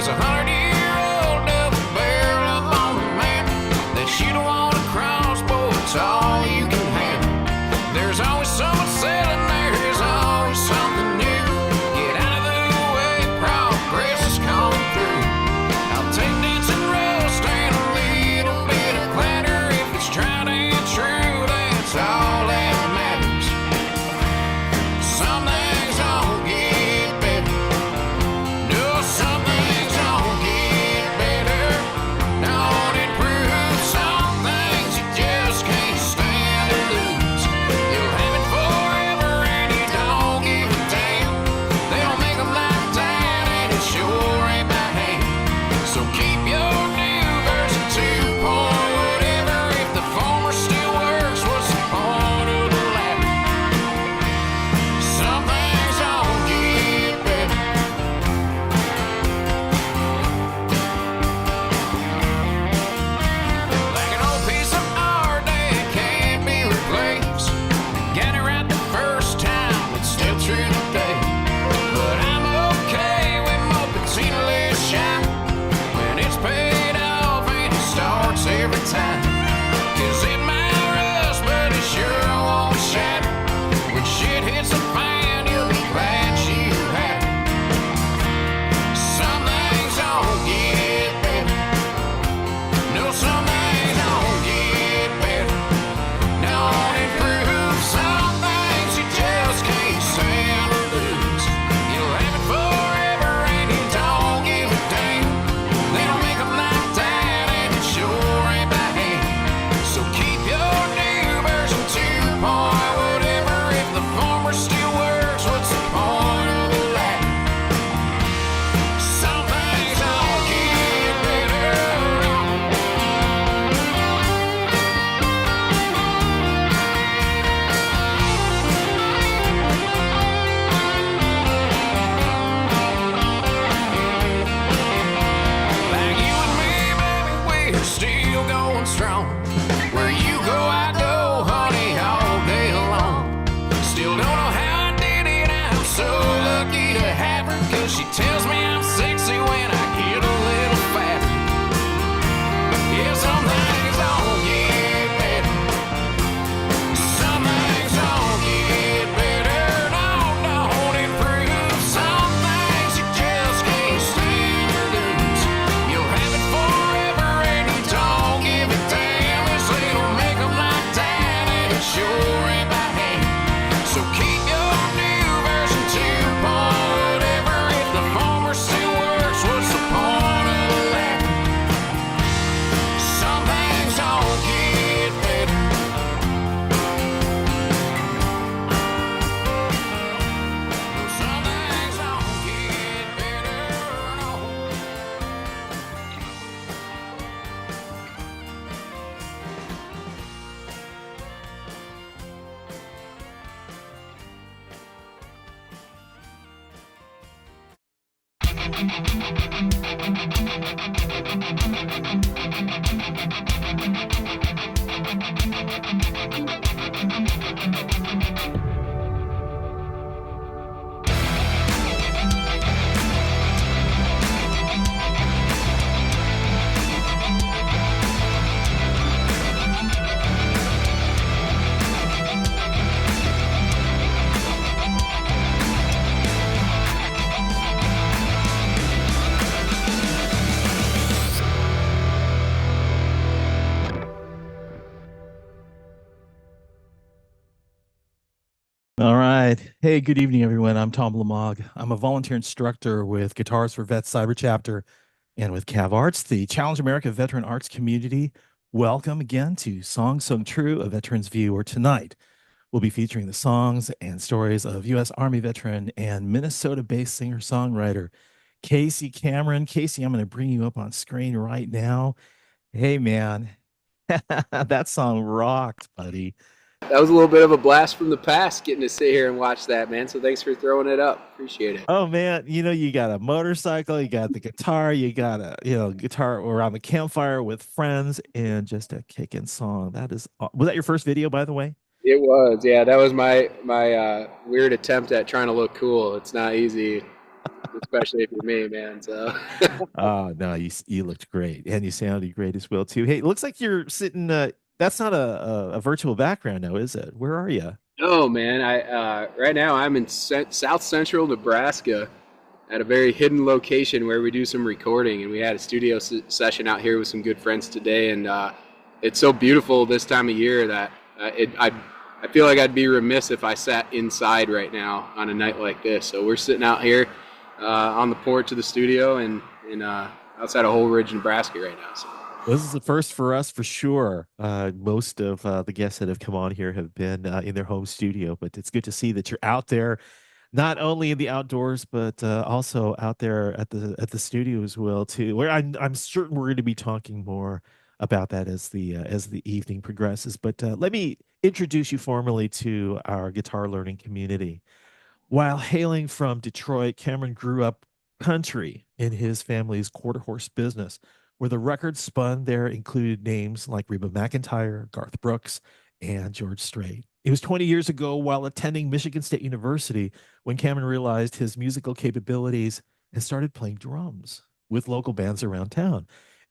There's a 100-year-old double barrel up on the map that you don't want to cross, boy, it's all you can have. There's always someone selling, there's always something new. Get out of the way, progress is coming through. I'll take dancing roast and a little bit of clatter. If it's tried and true, that's all that matters. Some things don't get better. No, some things don't get better. Don't improve. Some things you just can't stand to lose. You'll have it forever and you don't give a damn. They don't make them like that and it sure ain't by hand. So keep your new version 2 point whatever. If the former still works, what's the point of the latter? Some things don't get better. Like an old piece of art that can't be replaced. Got it right the first time, it's still true today. But I'm okay with moping seen less shine when it's paid off and it starts every time. 'Cause it might rust, but it sure won't shatter. When shit hits the fan, you'll be glad you had it. Some things don't get better. No, some things don't get better. Don't improve. Some things you just can't stand to lose. You'll have it forever and you don't give a damn. They don't make them like that and it sure ain't by hand. So keep your new version 2 point whatever. If the former still works, what's the point of the latter? Some things don't get better. Like you and me, baby, we're still going strong. Where you go, I go, honey, all day long. Still don't know how I did it, I'm so lucky to have her. 'Cause she tells me I'm sexy when I get a little fatter. Yeah, some things don't get better. Some things don't get better. No, don't improve. Some things you just can't stand to lose. You'll have it forever and you don't give a damn. 'Cause they don't make them like that and it sure ain't by hand. So keep your new version 2 point whatever. If the former still works, what's the point of the latter? Some things don't get better. No, some things don't get better. No. All right. Hey, good evening, everyone. I'm Tom Lamog. I'm a volunteer instructor with Guitars for Vets Cyber Chapter and with Cav Arts, the Challenge America Veteran Arts Community. Welcome again to Songs Sung True, a Veteran's View, where tonight we'll be featuring the songs and stories of U.S. Army veteran and Minnesota-based singer-songwriter Casey Cameron. Casey, I'm going to bring you up on screen right now. Hey, man, that song rocked, buddy. That was a little bit of a blast from the past getting to sit here and watch that, man. So thanks for throwing it up. Appreciate it. Oh man, you got a motorcycle, you got the guitar, you got a guitar around the campfire with friends, and just a kicking song. Was that your first video, by the way? It was, yeah. That was my weird attempt at trying to look cool. It's not easy. especially if you're me, man. So No, you looked great, and you sounded great as well too. Hey, it looks like you're sitting. That's not a virtual background now, is it? Where are you? oh man, I right now I'm in South Central Nebraska at a very hidden location where we do some recording, and we had a studio session out here with some good friends today, and it's so beautiful this time of year that I feel like I'd be remiss if I sat inside right now on a night like this. So we're sitting out here on the porch of the studio and outside of Whole Ridge, Nebraska right now. So. Well, this is the first for us for sure. Most of the guests that have come on here have been in their home studio, but it's good to see that you're out there, not only in the outdoors, but also out there at the studio as well too. Where I'm certain we're going to be talking more about that as the evening progresses. But let me introduce you formally to our guitar learning community. While hailing from Detroit, Cameron grew up country in his family's quarter horse business, where the records spun there included names like Reba McEntire, Garth Brooks, and George Strait. It was 20 years ago while attending Michigan State University when Cameron realized his musical capabilities and started playing drums with local bands around town.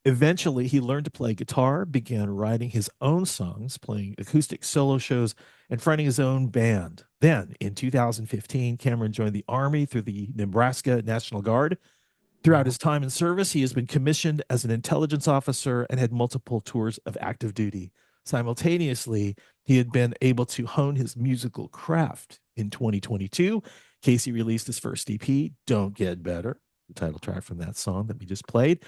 Eventually, he learned to play guitar, began writing his own songs, playing acoustic solo shows, and fronting his own band. Then, in 2015, Cameron joined the Army through the Nebraska National Guard. Throughout his time in service, he has been commissioned as an intelligence officer and had multiple tours of active duty. Simultaneously, he had been able to hone his musical craft. In 2022, Casey released his first EP, Don't Get Better, the title track from that song that we just played,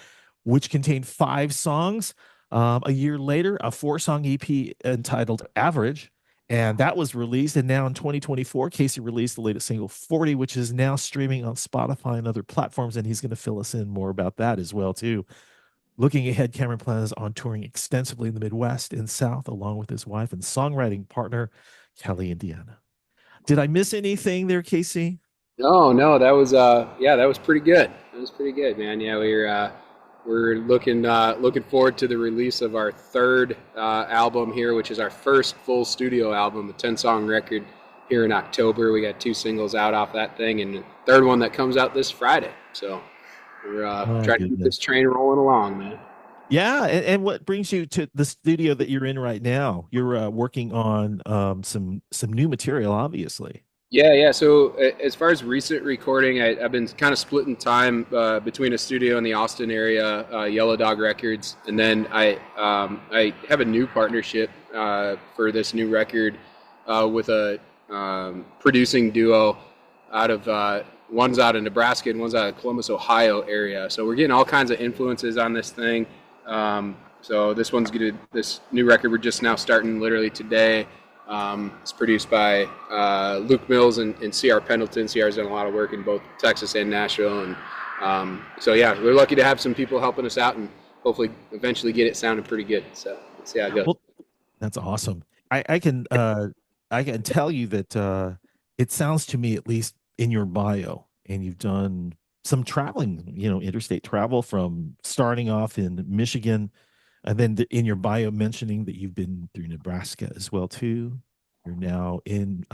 which contained 5 songs. A year later, a 4-song EP entitled Average, and that was released. And now in 2024, Casey released the latest single, 40, which is now streaming on Spotify and other platforms. And he's going to fill us in more about that as well, too. Looking ahead, Cameron plans on touring extensively in the Midwest and South, along with his wife and songwriting partner, Kelly Indiana. Did I miss anything there, Casey? No, that was that was pretty good. That was pretty good, man. Yeah, we're looking forward to the release of our third album here, which is our first full studio album, a 10-song record here in October. We got 2 singles out off that thing, and the third one that comes out this Friday. So we're trying to keep this train rolling along, man. Yeah, and what brings you to the studio that you're in right now? You're working on some new material, obviously. Yeah. So as far as recent recording, I've been kind of splitting time between a studio in the Austin area, Yellow Dog Records, and then I have a new partnership for this new record with a producing duo out of one's out of Nebraska and one's out of Columbus, Ohio area. So we're getting all kinds of influences on this thing. So this new record we're just now starting literally today. It's produced by Luke Mills and C.R. Pendleton. C.R.'s done a lot of work in both Texas and Nashville. And so, yeah, we're lucky to have some people helping us out and hopefully eventually get it sounding pretty good. So let's see how it goes. Well, that's awesome. I can tell you that it sounds to me, at least in your bio, and you've done some traveling, interstate travel from starting off in Michigan. And then in your bio mentioning that you've been through Nebraska as well too. You're now in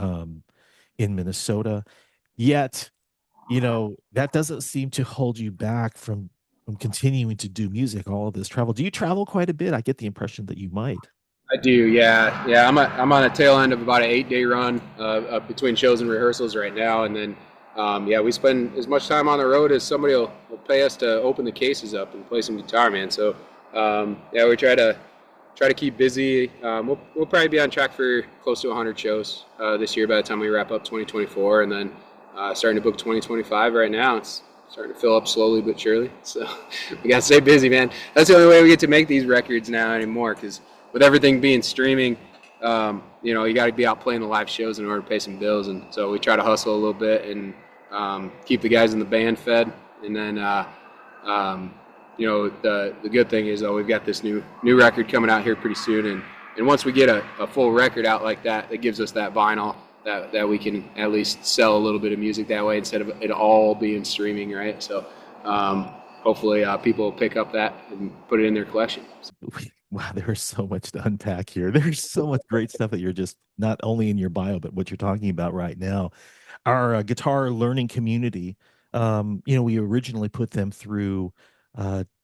Minnesota. Yet, that doesn't seem to hold you back from continuing to do music, all of this travel. Do you travel quite a bit? I get the impression that you might. I do, yeah. I'm on a tail end of about an 8-day run between shows and rehearsals right now, and then we spend as much time on the road as somebody will pay us to open the cases up and play some guitar, man. So we try to keep busy. We'll probably be on track for close to 100 shows this year by the time we wrap up 2024, and then starting to book 2025 right now. It's starting to fill up slowly but surely. So we got to stay busy, man. That's the only way we get to make these records now anymore, because with everything being streaming, you got to be out playing the live shows in order to pay some bills. And so we try to hustle a little bit and keep the guys in the band fed. And then, the good thing is, though, we've got this new record coming out here pretty soon. And once we get a full record out like that, it gives us that vinyl that we can at least sell a little bit of music that way instead of it all being streaming, right? So hopefully people will pick up that and put it in their collection. Wow, there's so much to unpack here. There's so much great stuff that you're just not only in your bio, but what you're talking about right now. Our guitar learning community We originally put them through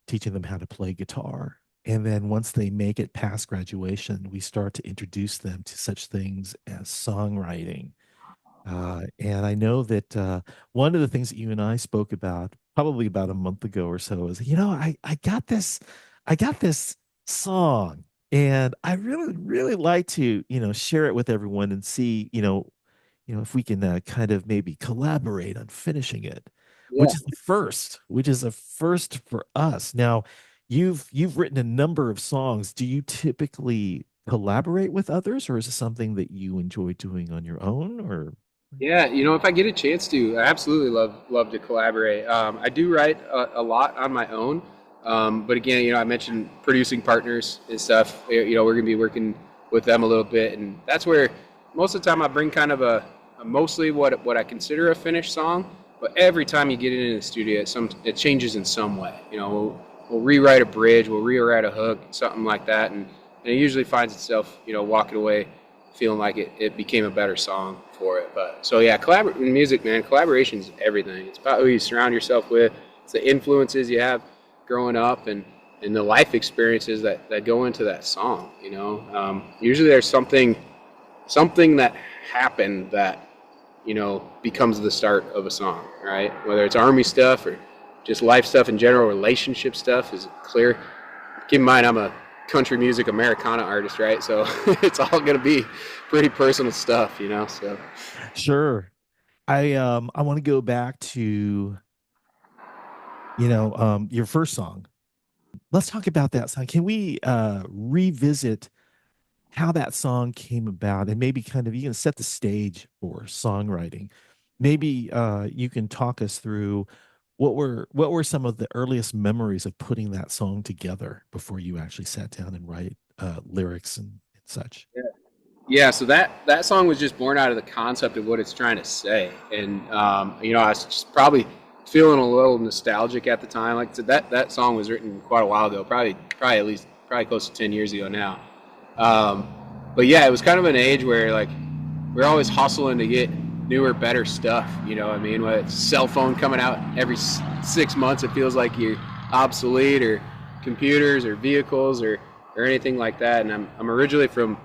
teaching them how to play guitar. And then once they make it past graduation, we start to introduce them to such things as songwriting. And I know that one of the things that you and I spoke about probably about a month ago or so is, I got this song, and I really, really like to, share it with everyone and see, if we can kind of maybe collaborate on finishing it, Yeah. which is a first for us. Now, you've written a number of songs. Do you typically collaborate with others, or is it something that you enjoy doing on your own, or? Yeah, if I get a chance to, I absolutely love to collaborate. I do write a lot on my own, but again, I mentioned producing partners and stuff. We're gonna be working with them a little bit, and that's where most of the time I bring kind of a mostly what I consider a finished song. But every time you get it in the studio, it changes in some way. We'll rewrite a bridge, we'll rewrite a hook, something like that, and it usually finds itself, walking away feeling like it became a better song for it. But so yeah, in music, man, collaboration is everything. It's about who you surround yourself with. It's the influences you have growing up, and the life experiences that go into that song. Usually there's something that happened that becomes the start of a song, right? Whether it's army stuff or just life stuff in general, relationship stuff is clear. Keep in mind, I'm a country music Americana artist, right? So it's all going to be pretty personal stuff, so. Sure. I want to go back to, your first song. Let's talk about that song. Can we revisit how that song came about, and maybe kind of you can set the stage for songwriting? Maybe you can talk us through what were some of the earliest memories of putting that song together before you actually sat down and write lyrics and such. Yeah, so that song was just born out of the concept of what it's trying to say, and I was just probably feeling a little nostalgic at the time. Like I said, that song was written quite a while ago, probably close to 10 years ago now. But yeah, it was kind of an age where like we're always hustling to get newer, better stuff. You know what I mean? When it's cell phone coming out every 6 months, it feels like you're obsolete, or computers or vehicles or anything like that. And I'm originally from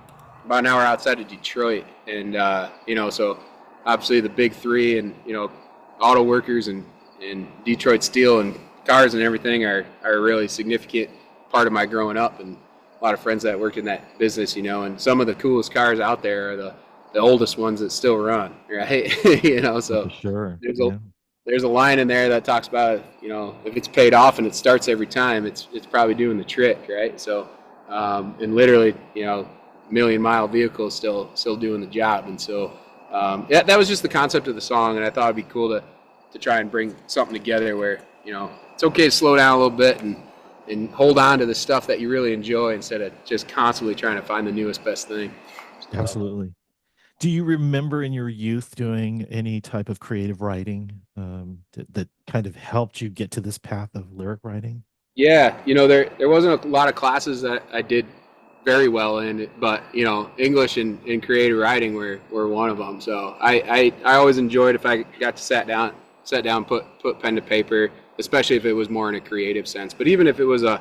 about an hour outside of Detroit, and so obviously the big three, and auto workers and Detroit steel and cars and everything are a really significant part of my growing up, and a lot of friends that worked in that business, and some of the coolest cars out there are the oldest ones that still run, right? So For sure. there's a line in there that talks about, if it's paid off and it starts every time, it's probably doing the trick, right? So, and literally, million-mile vehicles still doing the job. And so, that was just the concept of the song, and I thought it'd be cool to try and bring something together where, it's okay to slow down a little bit and hold on to the stuff that you really enjoy instead of just constantly trying to find the newest, best thing. Absolutely. Do you remember in your youth doing any type of creative writing that kind of helped you get to this path of lyric writing? Yeah, there wasn't a lot of classes that I did very well in, but English and creative writing were one of them. So I always enjoyed if I got to sit down, put pen to paper, especially if it was more in a creative sense. But even if it was a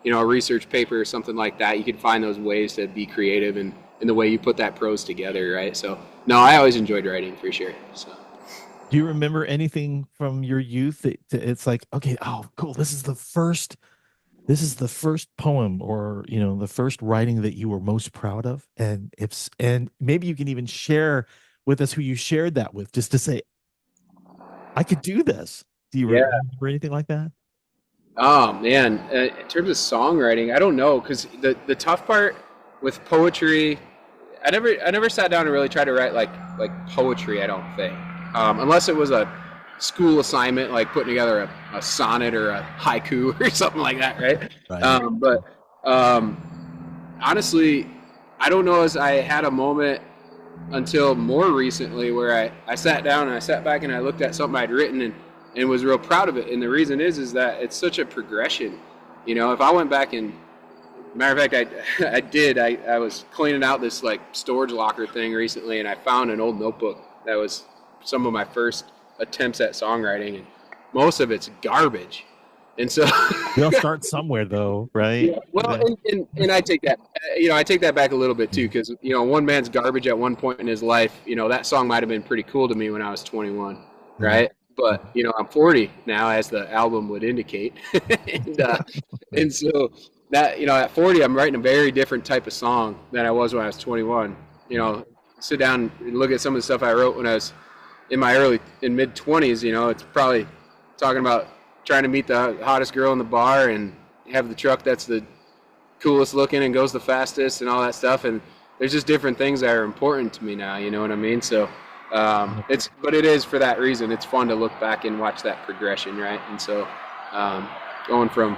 research paper or something like that, you could find those ways to be creative in the way you put that prose together, right? So no, I always enjoyed writing for sure. So. Do you remember anything from your youth that it's like, okay, oh, cool, this is the first poem, or the first writing that you were most proud of, and maybe you can even share with us who you shared that with, just to say, I could do this. Do you remember anything like that? Oh man, in terms of songwriting, I don't know, because the tough part with poetry, I never sat down and really tried to write like poetry. I don't think, unless it was a school assignment, like putting together a sonnet or a haiku or something like that, right? But honestly, I don't know as I had a moment until more recently where I sat down and I sat back and I looked at something I'd written and was real proud of it. And the reason is that it's such a progression. If I went back and, matter of fact, I was cleaning out this like storage locker thing recently, and I found an old notebook that was some of my first attempts at songwriting, and most of it's garbage. And so They'll start somewhere though, right? yeah, well, and I take that, I take that back a little bit too, because one man's garbage at one point in his life, that song might have been pretty cool to me when I was 21, right? But I'm 40 now, as the album would indicate, and so that at 40, I'm writing a very different type of song than I was when I was 21. Sit down and look at some of the stuff I wrote when I was in my mid 20s. It's probably talking about trying to meet the hottest girl in the bar and have the truck that's the coolest looking and goes the fastest and all that stuff. And there's just different things that are important to me now. You know what I mean? So but it is for that reason. It's fun to look back and watch that progression, right? And so going from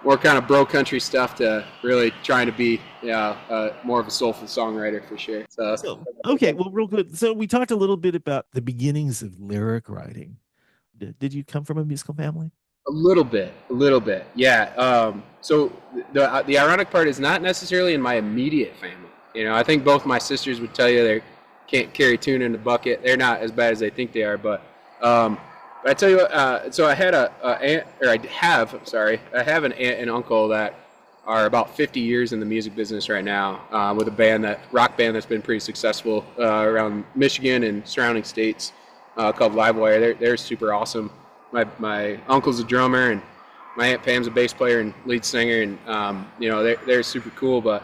more kind of bro country stuff to really trying to be more of a soulful songwriter for sure. So okay, well, real good. So we talked a little bit about the beginnings of lyric writing. Did you come from a musical family? A little bit, yeah. So the ironic part is not necessarily in my immediate family. I think both my sisters would tell you they can't carry tuna in the bucket. They're not as bad as they think they are, but I tell you what. So I had I have an aunt and uncle that are about 50 years in the music business right now, with a rock band that's been pretty successful around Michigan and surrounding states. Called Livewire. They're super awesome. My uncle's a drummer, and my aunt Pam's a bass player and lead singer, and they're super cool. But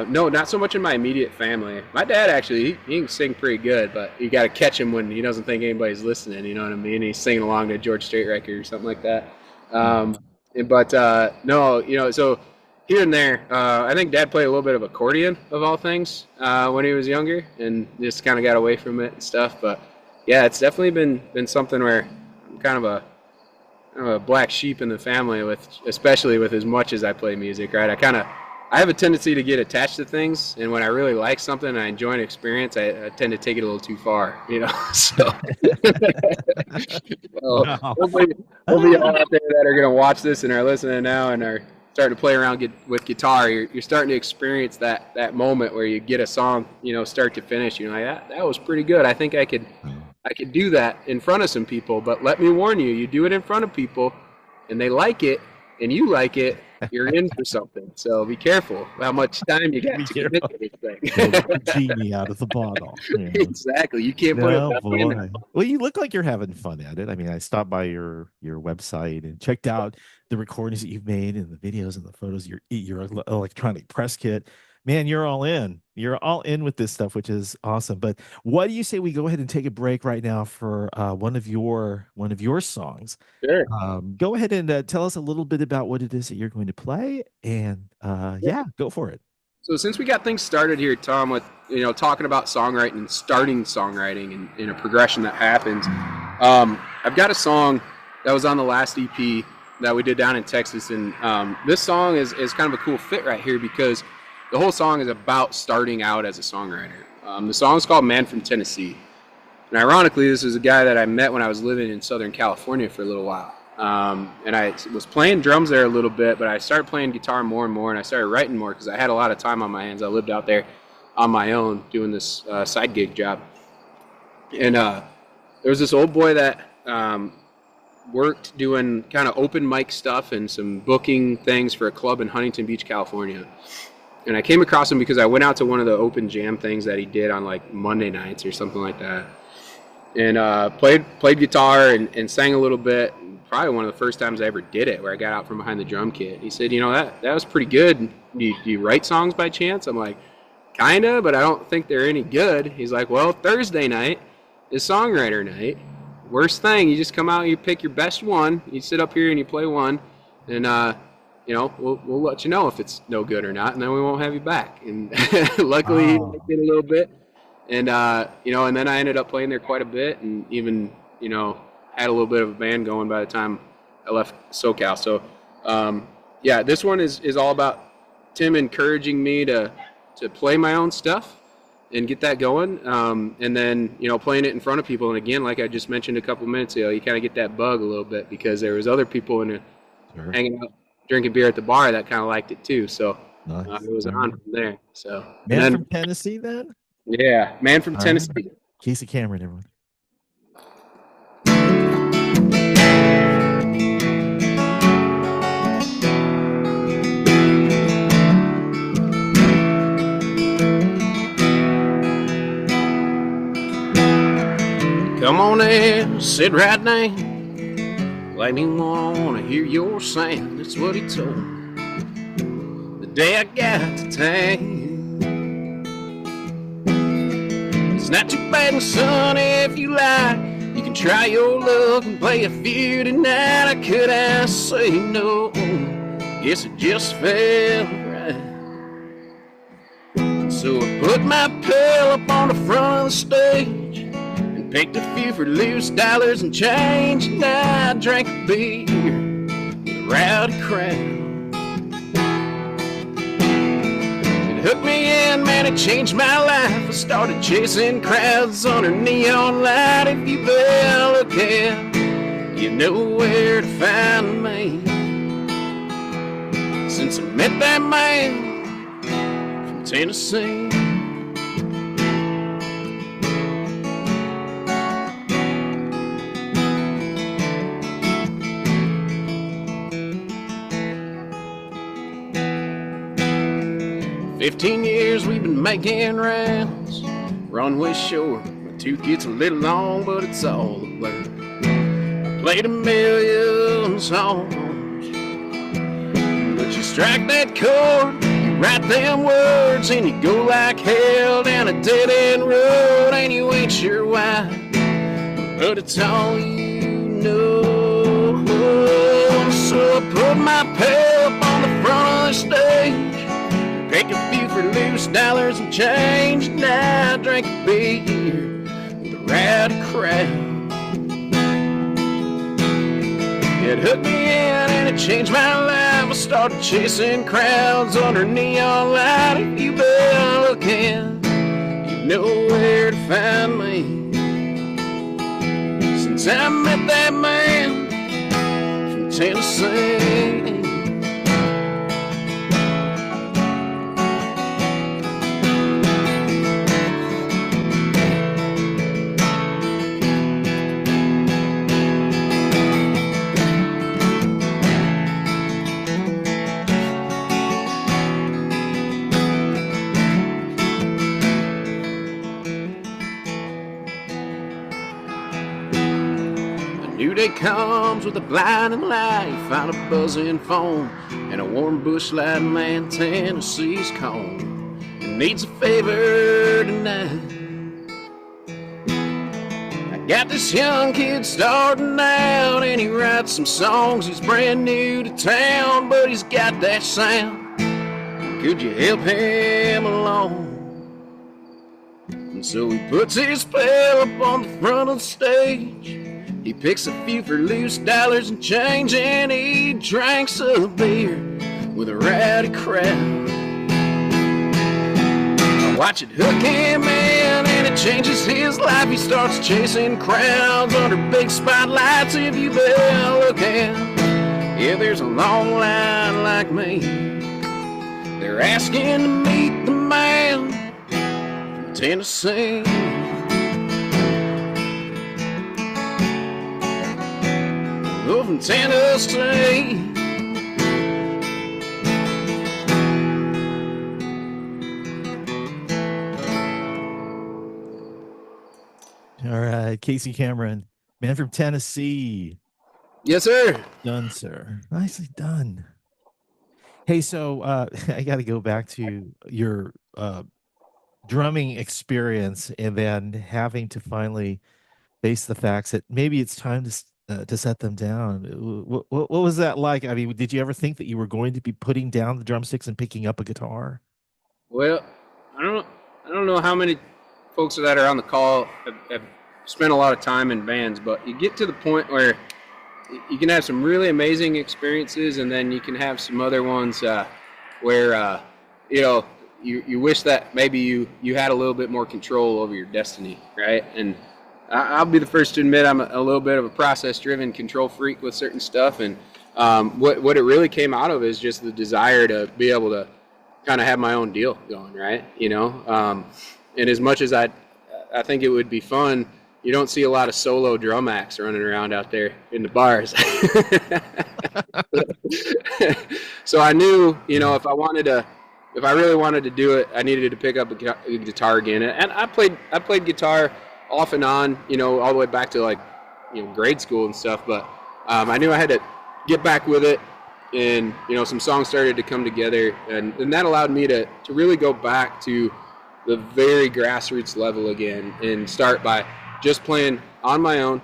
no, not so much in my immediate family. My dad actually he can sing pretty good, but you got to catch him when he doesn't think anybody's listening. You know what I mean? He's singing along to a George Strait record or something like that. No, so here and there, I think Dad played a little bit of accordion of all things when he was younger, and just kind of got away from it and stuff, but. Yeah, it's definitely been something where I'm kind of a black sheep in the family, especially with as much as I play music, right? I have a tendency to get attached to things, and when I really like something and I enjoy an experience, I tend to take it a little too far, So, hopefully y'all out there that are going to watch this and are listening now and are starting to play around with guitar, you're starting to experience that moment where you get a song, start to finish. You're like, that was pretty good. I think I could do that in front of some people, but let me warn you, you do it in front of people and they like it and you like it, you're in for something. So be careful how much time you got to commit to this thing. Genie out of the bottle. Yeah. Exactly. You can't put it boy. Well, you look like you're having fun at it. I mean, I stopped by your website and checked out the recordings that you've made and the videos and the photos, your electronic press kit. Man, you're all in. You're all in with this stuff, which is awesome. But what do you say we go ahead and take a break right now for one of your songs? Sure. Go ahead and tell us a little bit about what it is that you're going to play, and go for it. So since we got things started here, Tom, with talking about songwriting and starting songwriting and in a progression that happens, I've got a song that was on the last EP that we did down in Texas, and this song is kind of a cool fit right here because the whole song is about starting out as a songwriter. The song is called Man from Tennessee. And ironically, this is a guy that I met when I was living in Southern California for a little while. And I was playing drums there a little bit, but I started playing guitar more and more, and I started writing more because I had a lot of time on my hands. I lived out there on my own doing this side gig job. And there was this old boy that worked doing kind of open mic stuff and some booking things for a club in Huntington Beach, California. And I came across him because I went out to one of the open jam things that he did on like Monday nights or something like that. And played guitar and sang a little bit. Probably one of the first times I ever did it, where I got out from behind the drum kit. He said, that was pretty good. Do you write songs by chance? I'm like, kinda, but I don't think they're any good. He's like, well, Thursday night is songwriter night. Worst thing, you just come out, you pick your best one, you sit up here and you play one, and we'll let you know if it's no good or not, and then we won't have you back. And luckily, he did a little bit, and and then I ended up playing there quite a bit, and even had a little bit of a band going by the time I left SoCal. So this one is all about Tim encouraging me to play my own stuff and get that going, and then playing it in front of people. And again, like I just mentioned a couple minutes ago, you kind of get that bug a little bit because there was other people in it hanging out, drinking beer at the bar that kind of liked it too. So it was on from there. So Man from Tennessee, then? Yeah, Man from Tennessee. Casey Cameron, everyone. morning, sit right down. Let me wanna hear your sound. That's what he told me the day I got to town. It's not too bad, my son, if you like. You can try your luck and play a few tonight. I could ask, say no. Guess it just felt right. So I put my pail up on the front of the stage and picked a few for loose dollars and change. And I drank a beer with a rowdy crowd. It hooked me in, man, it changed my life. I started chasing crowds under neon light. If you better look out, you know where to find me. Since I met that man from Tennessee. "15 years we've been making rounds, runway short. My tooth gets a little long, but it's all a blur. I played a million songs, but you strike that chord, you write them words, and you go like hell down a dead-end road, and you ain't sure why, but it's all you know. So I put my pail up on the front of the stage, pick a few for loose dollars and change, and I drank a beer with a rowdy crowd. It hooked me in and it changed my life. I started chasing crowds under neon light. If you better look in, you know where to find me. Since I met that man from Tennessee. New day comes with a blinding light. You find a buzzing phone and a warm bush light. Man, Tennessee's calling and needs a favor tonight. I got this young kid starting out, and he writes some songs. He's brand new to town, but he's got that sound. Could you help him along? And so he puts his pail up on the front of the stage. He picks a few for loose dollars and change, and he drinks a beer with a rowdy crowd. I watch it hook him in, and it changes his life. He starts chasing crowds under big spotlights. If you better look out, yeah, there's a long line like me. They're asking to meet the man from Tennessee. From Tennessee. All right, Casey Cameron, man from Tennessee. Yes, sir. Done, sir. Nicely done. Hey, so I got to go back to your drumming experience, and then having to finally face the facts that maybe it's time to set them down. What was that like? I mean, did you ever think that you were going to be putting down the drumsticks and picking up a guitar? Well, I don't know how many folks that are on the call have spent a lot of time in bands, but you get to the point where you can have some really amazing experiences, and then you can have some other ones where you wish that maybe you had a little bit more control over your destiny, right? And I'll be the first to admit I'm a little bit of a process-driven control freak with certain stuff, and what it really came out of is just the desire to be able to kind of have my own deal going, right? And as much as I think it would be fun, you don't see a lot of solo drum acts running around out there in the bars. So I knew, if I really wanted to do it, I needed to pick up a guitar again. And I played guitar off and on, all the way back to like, grade school and stuff. But I knew I had to get back with it, and some songs started to come together, and that allowed me to really go back to the very grassroots level again and start by just playing on my own,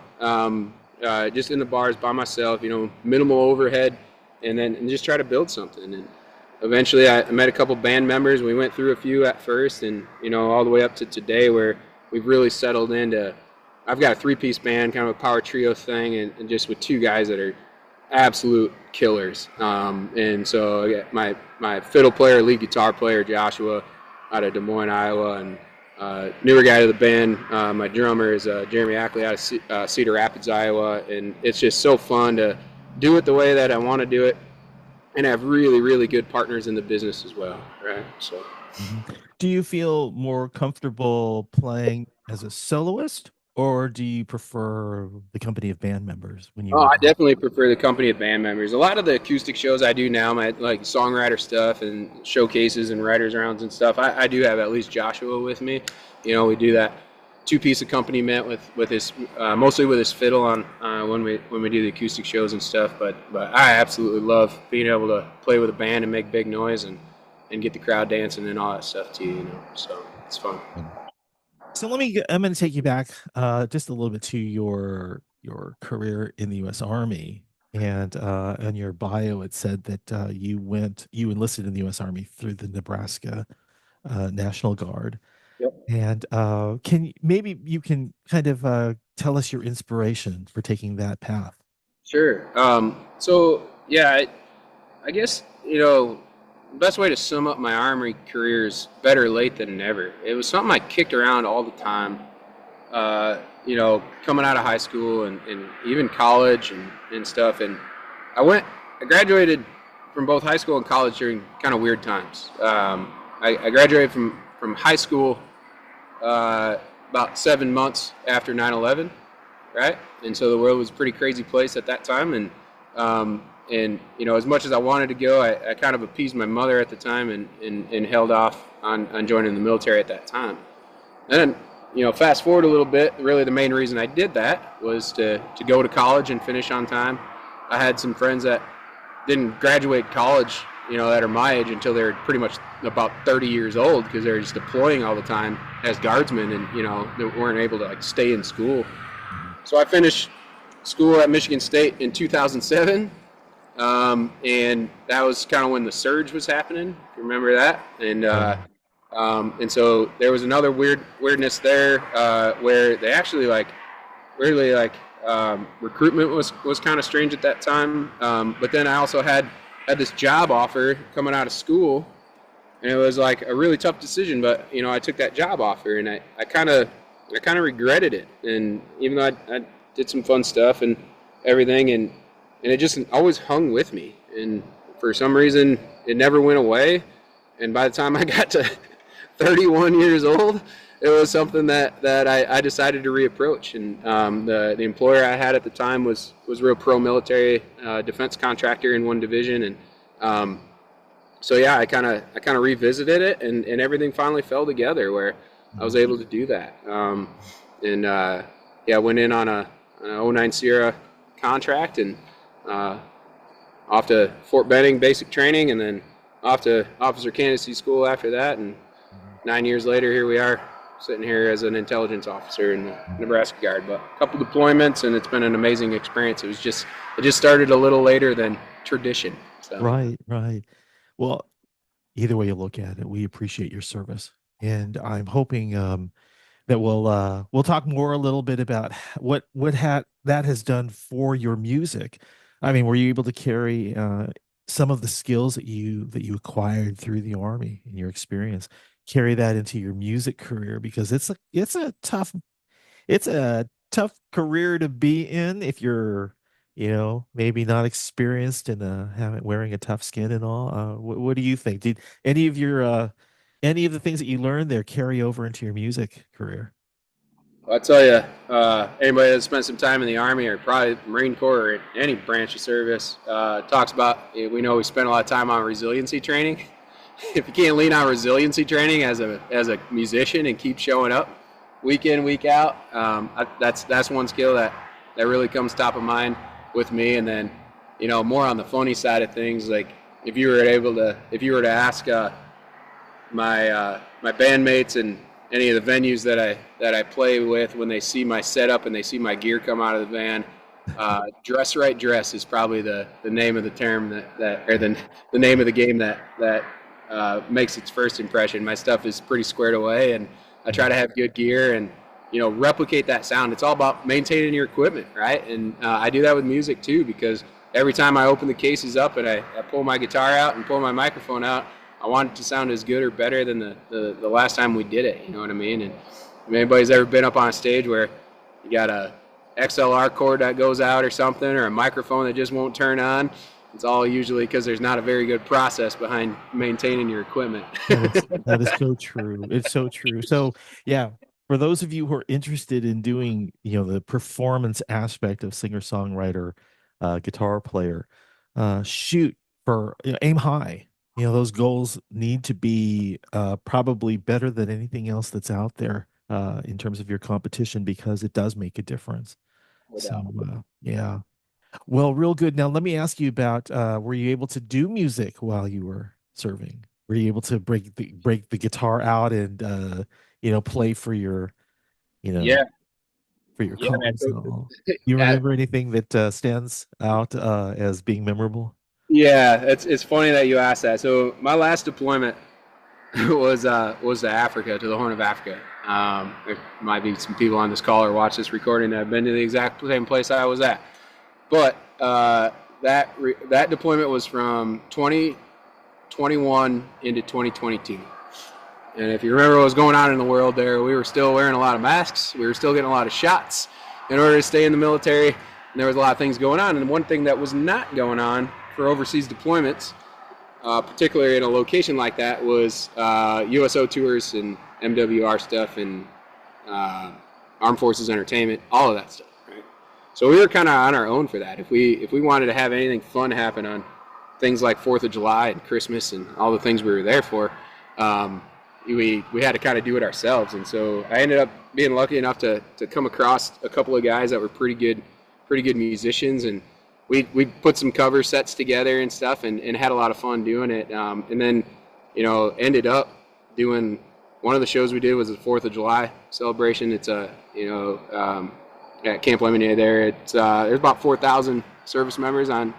just in the bars by myself, minimal overhead, and just try to build something. And eventually I met a couple band members. We went through a few at first, and all the way up to today, where we've really settled into, I've got a 3-piece band, kind of a power trio thing, and just with 2 guys that are absolute killers. And so I got my fiddle player, lead guitar player, Joshua, out of Des Moines, Iowa, and newer guy to the band, my drummer is Jeremy Ackley out of Cedar Rapids, Iowa. And it's just so fun to do it the way that I want to do it, and have really, really good partners in the business as well, right? So, do you feel more comfortable playing as a soloist, or do you prefer the company of band members when you? I definitely prefer the company of band members. A lot of the acoustic shows I do now, my like songwriter stuff and showcases and writers rounds and stuff, I do have at least Joshua with me. We do that 2-piece accompaniment with his mostly with his fiddle on when we do the acoustic shows and stuff. But I absolutely love being able to play with a band and make big noise and get the crowd dancing and all that stuff too. So it's fun. So I'm going to take you back just a little bit to your career in the U.S. Army, and on your bio it said that you enlisted in the U.S. Army through the Nebraska National Guard. Yep. And maybe you can kind of tell us your inspiration for taking that path. Sure. So yeah, I guess the best way to sum up my Army career is better late than never. It was something I kicked around all the time, coming out of high school and even college and stuff. And I graduated from both high school and college during kind of weird times. I graduated from high school about 7 months after 9/11, right? And so the world was a pretty crazy place at that time. And as much as I wanted to go, I kind of appeased my mother at the time and held off on joining the military at that time. And then, fast forward a little bit, really the main reason I did that was to go to college and finish on time. I had some friends that didn't graduate college, that are my age until they're pretty much about 30 years old, because they're just deploying all the time as guardsmen, and, they weren't able to stay in school. So I finished school at Michigan State in 2007. And that was kind of when the surge was happening, if you remember that. And so there was another weirdness there, where they actually recruitment was kind of strange at that time. But then I also had this job offer coming out of school, and it was like a really tough decision, but I took that job offer, and I kind of regretted it. And even though I did some fun stuff and everything, and it just always hung with me. And for some reason, it never went away. And by the time I got to 31 years old, it was something that I decided to reapproach. And the employer I had at the time was real pro-military, defense contractor in one division. And so yeah, I kind of revisited it, and everything finally fell together where I was able to do that. I went in on an 09 Sierra contract, and off to Fort Benning basic training, and then off to officer candidacy school after that. And 9 years later, here we are, sitting here as an intelligence officer in the Nebraska Guard. But a couple deployments, and it's been an amazing experience. It just started a little later than tradition. So. Right. Well, either way you look at it, we appreciate your service, and I'm hoping that we'll talk more a little bit about what that has done for your music. I mean, were you able to carry some of the skills that you acquired through the Army and your experience, carry that into your music career? Because it's a tough career to be in if you're maybe not experienced and wearing a tough skin and all. What do you think? Did any of the things that you learned there carry over into your music career? I'll tell you, anybody that's spent some time in the Army, or probably Marine Corps, or any branch of service, talks about, we know we spend a lot of time on resiliency training. If you can't lean on resiliency training as a musician and keep showing up, week in, week out. That's one skill that really comes top of mind with me. And then, more on the funny side of things, like if you were to ask my bandmates and any of the venues that I play with, when they see my setup and they see my gear come out of the van, dress right dress is probably the name of the term or the name of the game that makes its first impression. My stuff is pretty squared away, and I try to have good gear and replicate that sound. It's all about maintaining your equipment, right? And I do that with music too, because every time I open the cases up and I pull my guitar out and pull my microphone out, I want it to sound as good or better than the last time we did it. You know what I mean? And if anybody's ever been up on a stage where you got a XLR cord that goes out or something, or a microphone that just won't turn on, it's all usually because there's not a very good process behind maintaining your equipment. That is so true. It's so true. So yeah, for those of you who are interested in doing, the performance aspect of singer-songwriter, guitar player, shoot for, aim high. Those goals need to be probably better than anything else that's out there in terms of your competition, because it does make a difference. So yeah. Well, real good. Now, let me ask you about, were you able to do music while you were serving? Were you able to break the guitar out and, play for your, for your cause? Do you remember anything that stands out as being memorable? Yeah, it's funny that you asked that. So my last deployment was to Africa, to the Horn of Africa. There might be some people on this call or watch this recording that have been to the exact same place I was at. But that deployment was from 2021 into 2022. And if you remember what was going on in the world there, we were still wearing a lot of masks. We were still getting a lot of shots in order to stay in the military. And there was a lot of things going on. And one thing that was not going on for overseas deployments, particularly in a location like that, was USO tours and MWR stuff and Armed Forces Entertainment, all of that stuff. So we were kind of on our own for that. If we wanted to have anything fun happen on things like 4th of July and Christmas and all the things we were there for, we had to kind of do it ourselves. And so I ended up being lucky enough to come across a couple of guys that were pretty good musicians, and we put some cover sets together and stuff, and had a lot of fun doing it. And then ended up doing one of the shows we did was the 4th of July celebration. It's at Camp Lemonade there. There's about 4,000 service members on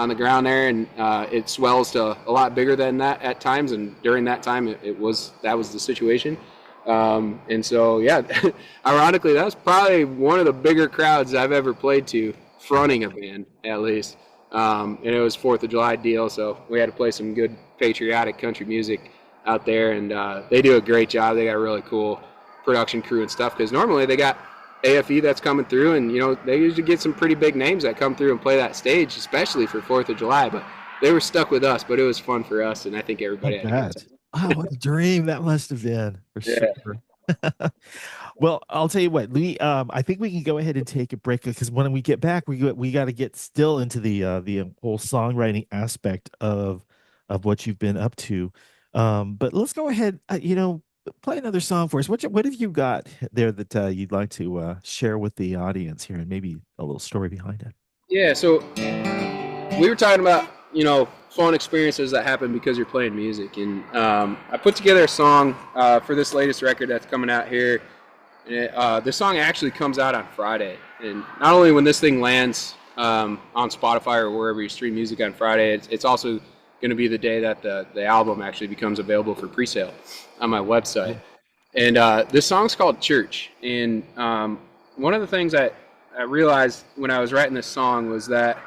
the ground there, and it swells to a lot bigger than that at times. And during that time, that was the situation. And so, yeah, ironically, that was probably one of the bigger crowds I've ever played to, fronting a band at least. And it was 4th of July deal, so we had to play some good patriotic country music out there, and they do a great job. They got a really cool production crew and stuff, because normally they got AFE that's coming through, and they usually get some pretty big names that come through and play that stage, especially for 4th of July. But they were stuck with us, but it was fun for us, and I think everybody had a good time. Oh, what a dream that must have been, for sure. Well, I'll tell you what, Lee, I think we can go ahead and take a break, because when we get back, we got to get still into the whole songwriting aspect of what you've been up to. But let's go ahead, play another song for us. What have you got there that you'd like to share with the audience here, and maybe a little story behind it? Yeah, so we were talking about, fun experiences that happen because you're playing music. And I put together a song for this latest record that's coming out here. And this song actually comes out on Friday. And not only when this thing lands on Spotify or wherever you stream music on Friday, it's also going to be the day that the album actually becomes available for pre-sale on my website. And this song's called Church. And one of the things I realized when I was writing this song was that,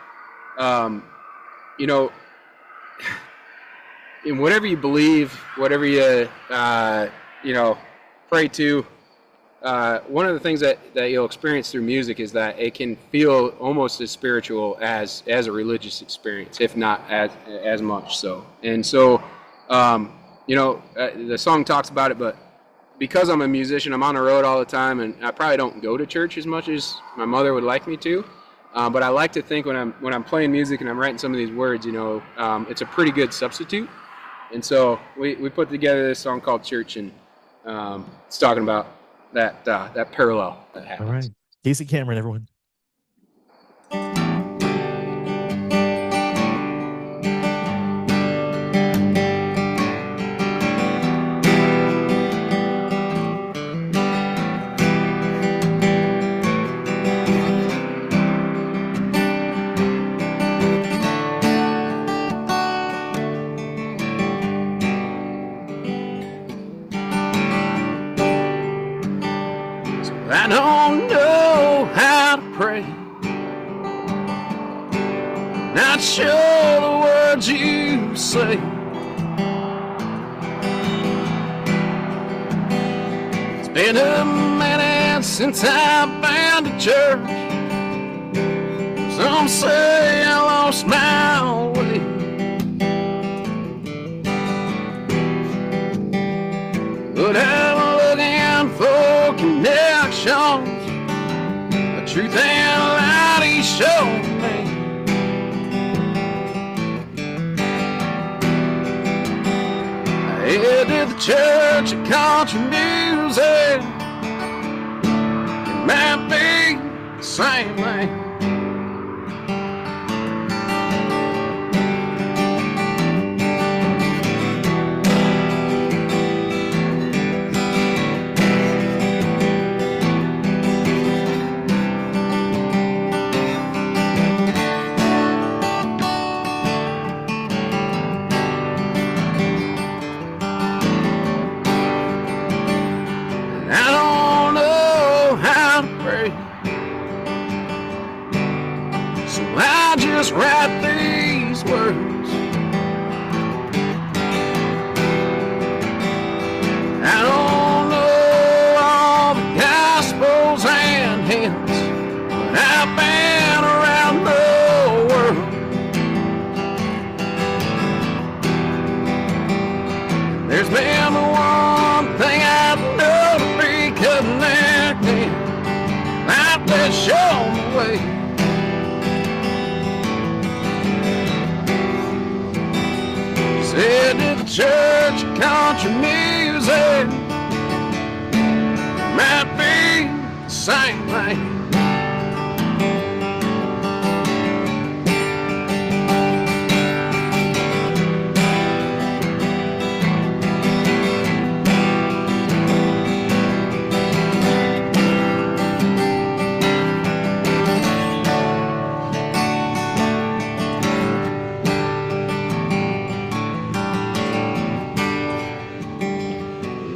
in whatever you believe, whatever you, pray to, one of the things that you'll experience through music is that it can feel almost as spiritual as a religious experience, if not as much so. And so, the song talks about it, but because I'm a musician, I'm on the road all the time, and I probably don't go to church as much as my mother would like me to. But I like to think when I'm playing music and I'm writing some of these words, it's a pretty good substitute. And so we put together this song called Church, and it's talking about that parallel that happens. All right. Casey Cameron, everyone. I don't know how to pray, not sure the words you say. It's been a minute since I've been to church. Some say I lost my way, but I'm looking for connections. The truth and light He showed me. I headed to the church of country music. It might be the same thing. Just write these words. I don't know all the gospels and hymns, but I've been around the world. There's been one thing I know to be connected. Life that show the way. Headed to the church of country music. Might be the same thing.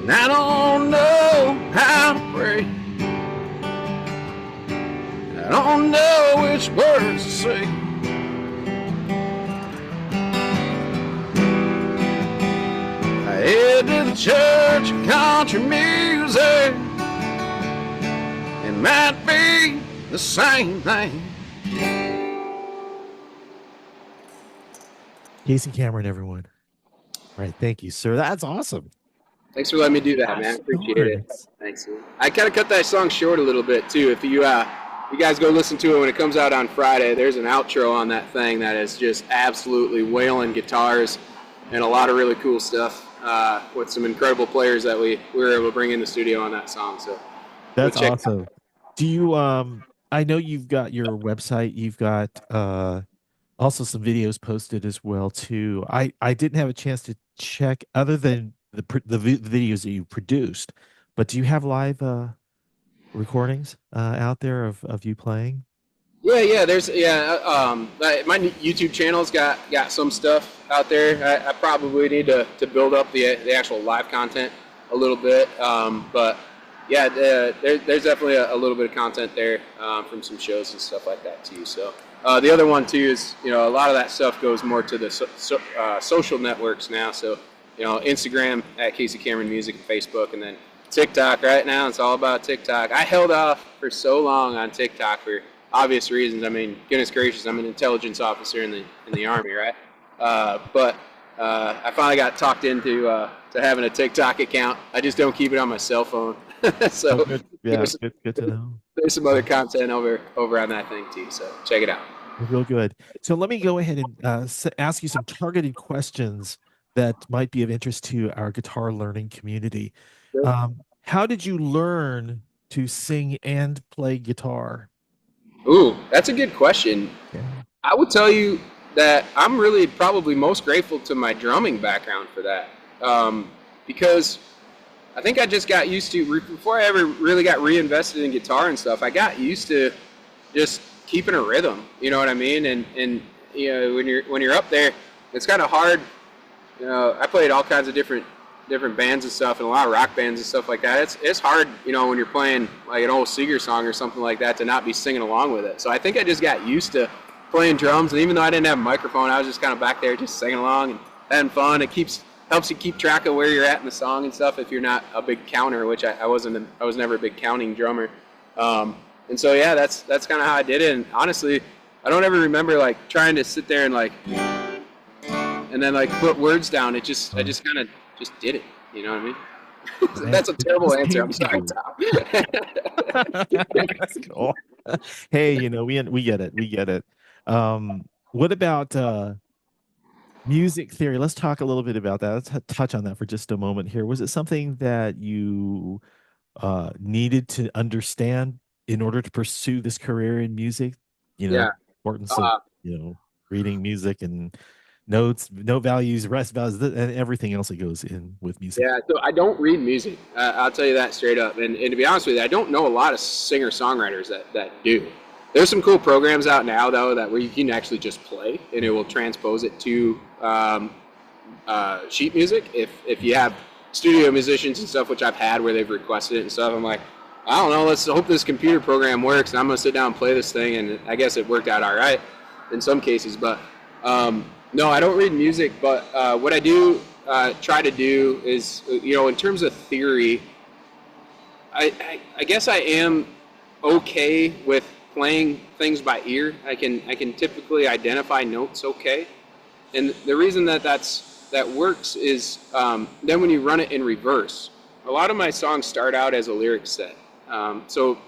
I don't know how to pray. I don't know which words to say. I head to the church of country music. It might be the same thing. Casey Cameron, everyone. All right. Thank you, sir. That's awesome. Thanks for letting me do that, man. Appreciate it. Thanks. I kind of cut that song short a little bit too. If you guys go listen to it when it comes out on Friday, there's an outro on that thing that is just absolutely wailing guitars and a lot of really cool stuff with some incredible players that we were able to bring in the studio on that song. So that's awesome. Do you I know you've got your website, you've got also some videos posted as well too. I didn't have a chance to check other than the videos that you produced, but do you have live recordings out there of you playing? Yeah. There's my YouTube channel's got some stuff out there. I probably need to build up the actual live content a little bit, but yeah, there's definitely a little bit of content there from some shows and stuff like that too. So the other one too is a lot of that stuff goes more to the social networks now. So Instagram at Casey Cameron Music and Facebook, and then TikTok right now. It's all about TikTok. I held off for so long on TikTok for obvious reasons. I mean, goodness gracious, I'm an intelligence officer in the Army, right? But I finally got talked into to having a TikTok account. I just don't keep it on my cell phone. So good. Yeah, good to know. There's some other content over on that thing too. So check it out. Real good. So let me go ahead and ask you some targeted questions that might be of interest to our guitar learning community. Sure. how did you learn to sing and play guitar? Ooh, that's a good question. Yeah. I would tell you that I'm really probably most grateful to my drumming background for that, because I think I just got used to, before I ever really got reinvested in guitar and stuff, I got used to just keeping a rhythm. You know what I mean? And you know, when you're up there, it's kind of hard. You know, I played all kinds of different bands and stuff, and a lot of rock bands and stuff like that. It's hard, you know, when you're playing like an old Seeger song or something like that, to not be singing along with it. So I think I just got used to playing drums, and even though I didn't have a microphone, I was just kind of back there just singing along and having fun. It helps you keep track of where you're at in the song and stuff if you're not a big counter, which I wasn't. I was never a big counting drummer. And so yeah, that's kind of how I did it. And honestly, I don't ever remember like trying to sit there and like and then like put words down. I just kind of just did it. You know what I mean? That's a terrible answer. I'm sorry, Tom. That's cool. Hey, you know, we get it. We get it. What about music theory? Let's talk a little bit about that. Let's touch on that for just a moment here. Was it something that you needed to understand in order to pursue this career in music? You know, Yeah. importance of, you know, reading music and notes, note values, rest values, and everything else that goes in with music. Yeah, so I don't read music. I'll tell you that straight up. And to be honest with you, I don't know a lot of singer-songwriters that do. There's some cool programs out now, though, that where you can actually just play, and it will transpose it to sheet music. If you have studio musicians and stuff, which I've had where they've requested it and stuff, I'm like, I don't know, let's hope this computer program works, and I'm going to sit down and play this thing, and I guess it worked out all right in some cases. But no, I don't read music, but what I do try to do is, you know, in terms of theory, I guess I am okay with playing things by ear. I can typically identify notes okay, and the reason that works is then when you run it in reverse, a lot of my songs start out as a lyric set. So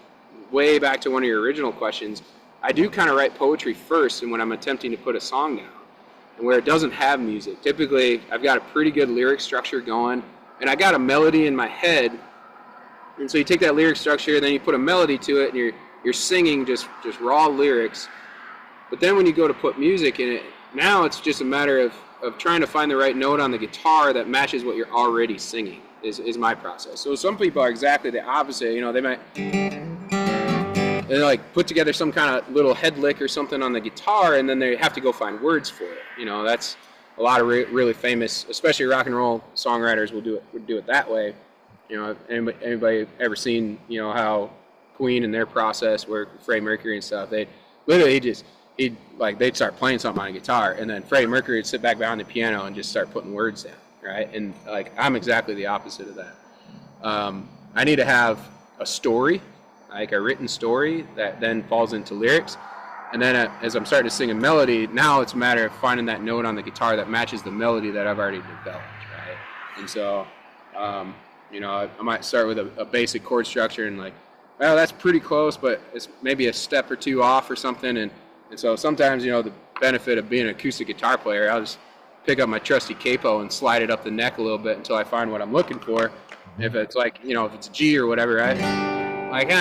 way back to one of your original questions, I do kind of write poetry first, and when I'm attempting to put a song down, and where it doesn't have music, typically I've got a pretty good lyric structure going, and I got a melody in my head, and so you take that lyric structure, and then you put a melody to it, and you're singing just raw lyrics. But then when you go to put music in it, now it's just a matter of trying to find the right note on the guitar that matches what you're already singing, is my process. So some people are exactly the opposite. You know, they might like put together some kind of little head lick or something on the guitar, and then they have to go find words for it. You know, that's a lot of really famous, especially rock and roll songwriters would do it that way. You know, anybody ever seen, you know, how Queen and their process where Freddie Mercury and stuff, they'd start playing something on a guitar, and then Freddie Mercury would sit back behind the piano and just start putting words down, right? And like, I'm exactly the opposite of that. I need to have a story, like a written story that then falls into lyrics, and then as I'm starting to sing a melody, now it's a matter of finding that note on the guitar that matches the melody that I've already developed, right? And so, you know, I might start with a basic chord structure and like, well, that's pretty close, but it's maybe a step or two off or something. And so sometimes, you know, the benefit of being an acoustic guitar player, I'll just pick up my trusty capo and slide it up the neck a little bit until I find what I'm looking for. If it's like, you know, if it's a G or whatever, right? Like, you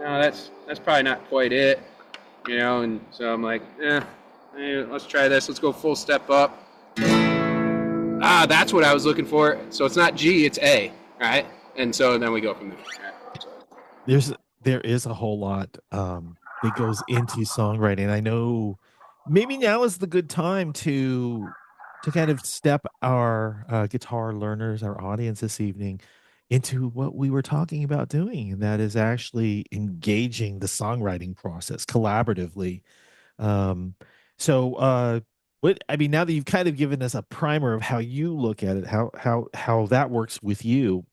know, that's probably not quite it, you know. And so I'm like, hey, let's try this. Let's go full step up. That's what I was looking for. So it's not G, it's A, right? And so then we go from there. Right? There is a whole lot that goes into songwriting. I know maybe now is the good time to kind of step our guitar learners, our audience this evening, into what we were talking about doing, and that is actually engaging the songwriting process collaboratively. Now that you've kind of given us a primer of how you look at it, how that works with you,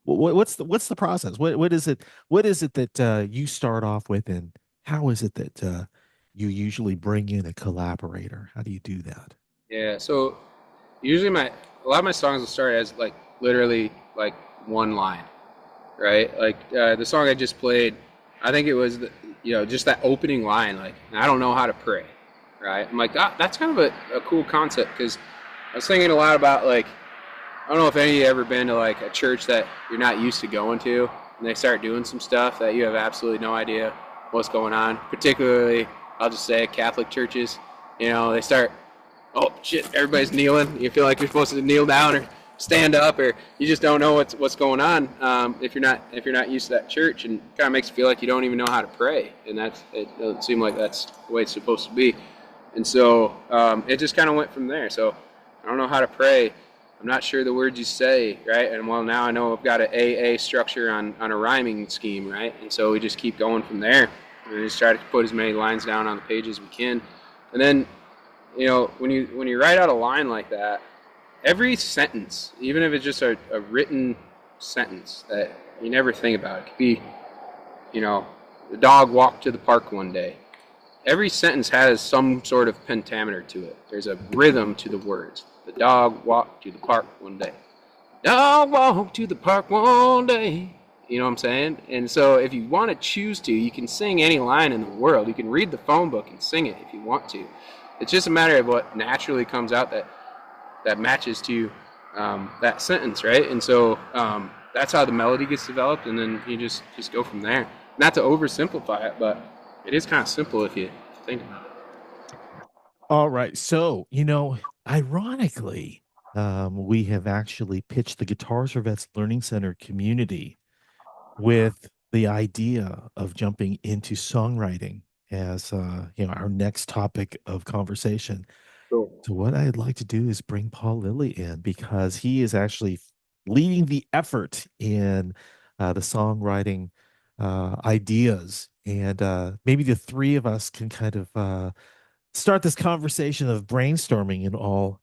what's the process? What is it that you start off with, and how is it that you usually bring in a collaborator? How do you do that? Yeah, so usually a lot of my songs will start as like literally like one line, right? Like the song I just played, I think it was just that opening line, like, I don't know how to pray, right? I'm like, that's kind of a cool concept, because I was thinking a lot about like I don't know if any of you ever been to like a church that you're not used to going to, and they start doing some stuff that you have absolutely no idea what's going on. Particularly, I'll just say Catholic churches. You know, they start, oh shit, everybody's kneeling. You feel like you're supposed to kneel down or stand up, or you just don't know what's going on if you're not used to that church, and kind of makes you feel like you don't even know how to pray, and it doesn't seem like that's the way it's supposed to be. And so it just kind of went from there. So I don't know how to pray. I'm not sure the words you say, right? And well, now I know I've got an AA structure on a rhyming scheme, right? And so we just keep going from there, and we just try to put as many lines down on the page as we can. And then, you know, when you write out a line like that, every sentence, even if it's just a written sentence that you never think about, it could be, you know, the dog walked to the park one day. Every sentence has some sort of pentameter to it. There's a rhythm to the words. The dog walked to the park one day. Dog walked to the park one day. You know what I'm saying? And so if you want to choose to, you can sing any line in the world. You can read the phone book and sing it if you want to. It's just a matter of what naturally comes out that matches to that sentence, right? And so that's how the melody gets developed, and then you just go from there. Not to oversimplify it, but it is kind of simple if you think about it. All right. So, you know, ironically, we have actually pitched the Guitars for Vets Learning Center community with the idea of jumping into songwriting as you know, our next topic of conversation. Cool. So what I'd like to do is bring Paul Lilly in, because he is actually leading the effort in the songwriting ideas, and maybe the three of us can kind of start this conversation of brainstorming and all.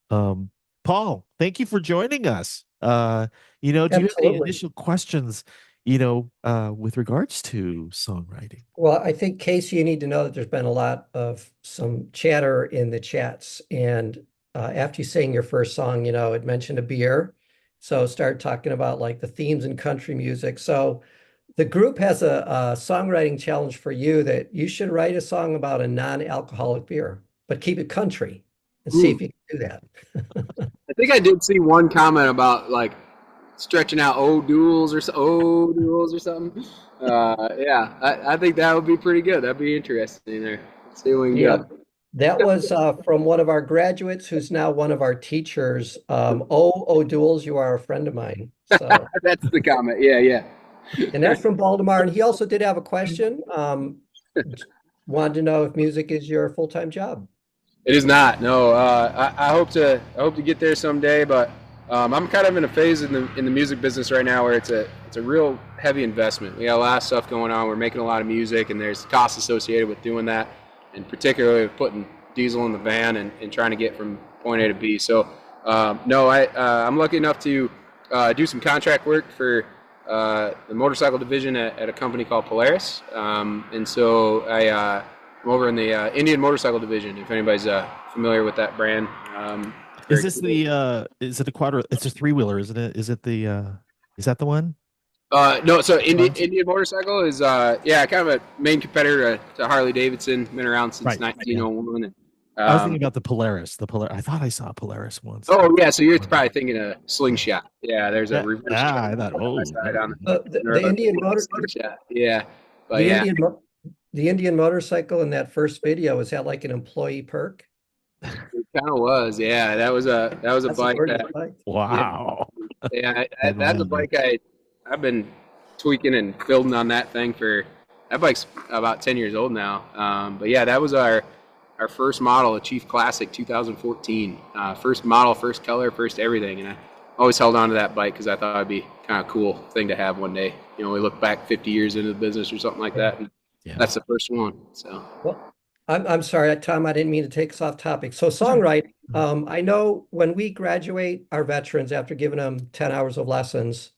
Paul, thank you for joining us. You know, do you have any Absolutely. initial questions, you know, with regards to songwriting? Well, I think, Casey, you need to know that there's been a lot of some chatter in the chats. And after you sang your first song, you know, it mentioned a beer. So start talking about like the themes in country music. So the group has a songwriting challenge for you, that you should write a song about a non-alcoholic beer, but keep it country, and see if you can do that. I think I did see one comment about like stretching out old duels or something. Yeah, I think that would be pretty good. That'd be interesting there. Let's see what we can Yeah. get. That was from one of our graduates, who's now one of our teachers. O'Douls, you are a friend of mine. So, That's the comment. Yeah. and that's from Baltimore. And he also did have a question. Wanted to know if music is your full-time job. It is not. No, I hope to get there someday, but I'm kind of in a phase in the music business right now where it's a real heavy investment. We got a lot of stuff going on. We're making a lot of music, and there's costs associated with doing that, and particularly with putting diesel in the van and trying to get from point A to B. So no, I'm lucky enough to do some contract work for the motorcycle division at a company called Polaris, and so I'm over in the Indian motorcycle division, if anybody's familiar with that brand. Is this is it a quadro? It's a three-wheeler, isn't it? Is that the one? No, so Indian motorcycle is kind of a main competitor to Harley Davidson. Been around since Right. 1901. And, I was thinking about the Polaris. I thought I saw a Polaris once. oh yeah, so you're probably thinking of Slingshot. Yeah, there's a reverse. I thought, side on The Indian motor, Slingshot. Yeah, but the yeah. The Indian motorcycle in that first video, is that like an employee perk? It kind of was. Yeah, that was a That's a bike gorgeous that. bike. wow. Yeah, that's a bike I've been tweaking and building on that thing for. That bike's about 10 years old now. But yeah, that was our first model, a Chief Classic 2014. First model, first color, first everything. And I always held on to that bike because I thought it'd be kind of a cool thing to have one day. You know, we look back 50 years into the business or something like that. And that's the first one. So. Well, I'm sorry, Tom, I didn't mean to take us off topic. So songwriting, I know when we graduate our veterans after giving them 10 hours of lessons,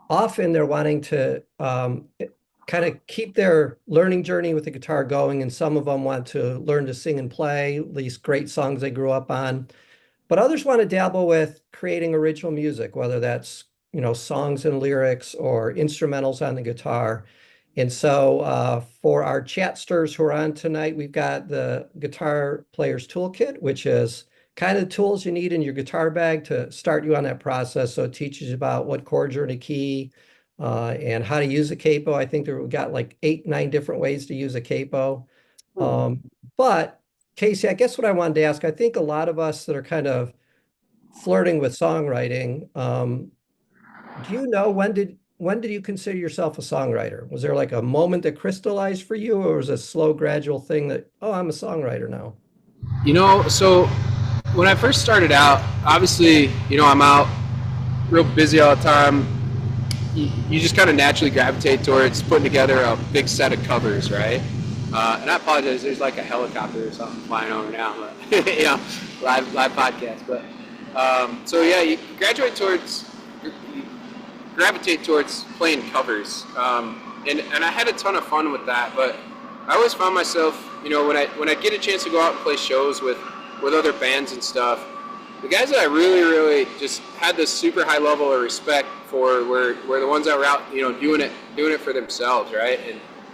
often they're wanting to kind of keep their learning journey with the guitar going, and some of them want to learn to sing and play these great songs they grew up on. But others want to dabble with creating original music, whether that's, you know, songs and lyrics or instrumentals on the guitar. And so for our chatsters who are on tonight, we've got the Guitar Player's Toolkit, which is kind of tools you need in your guitar bag to start you on that process. So it teaches you about what chords are in a key and how to use a capo. I think we've got like 8, 9 different ways to use a capo. But Casey, I guess what I wanted to ask, I think a lot of us that are kind of flirting with songwriting, do you know when did you consider yourself a songwriter? Was there like a moment that crystallized for you, or was it a slow, gradual thing that, oh, I'm a songwriter now? So when I first started out, obviously, I'm out real busy all the time. You just kind of naturally gravitate towards putting together a big set of covers, right? And I apologize, there's like a helicopter or something flying over now, but, live podcast. But so yeah, you gravitate towards playing covers, and I had a ton of fun with that. But I always found myself, when I get a chance to go out and play shows with other bands and stuff, the guys that I really, really just had this super high level of respect for were the ones that were out, doing it for themselves, right?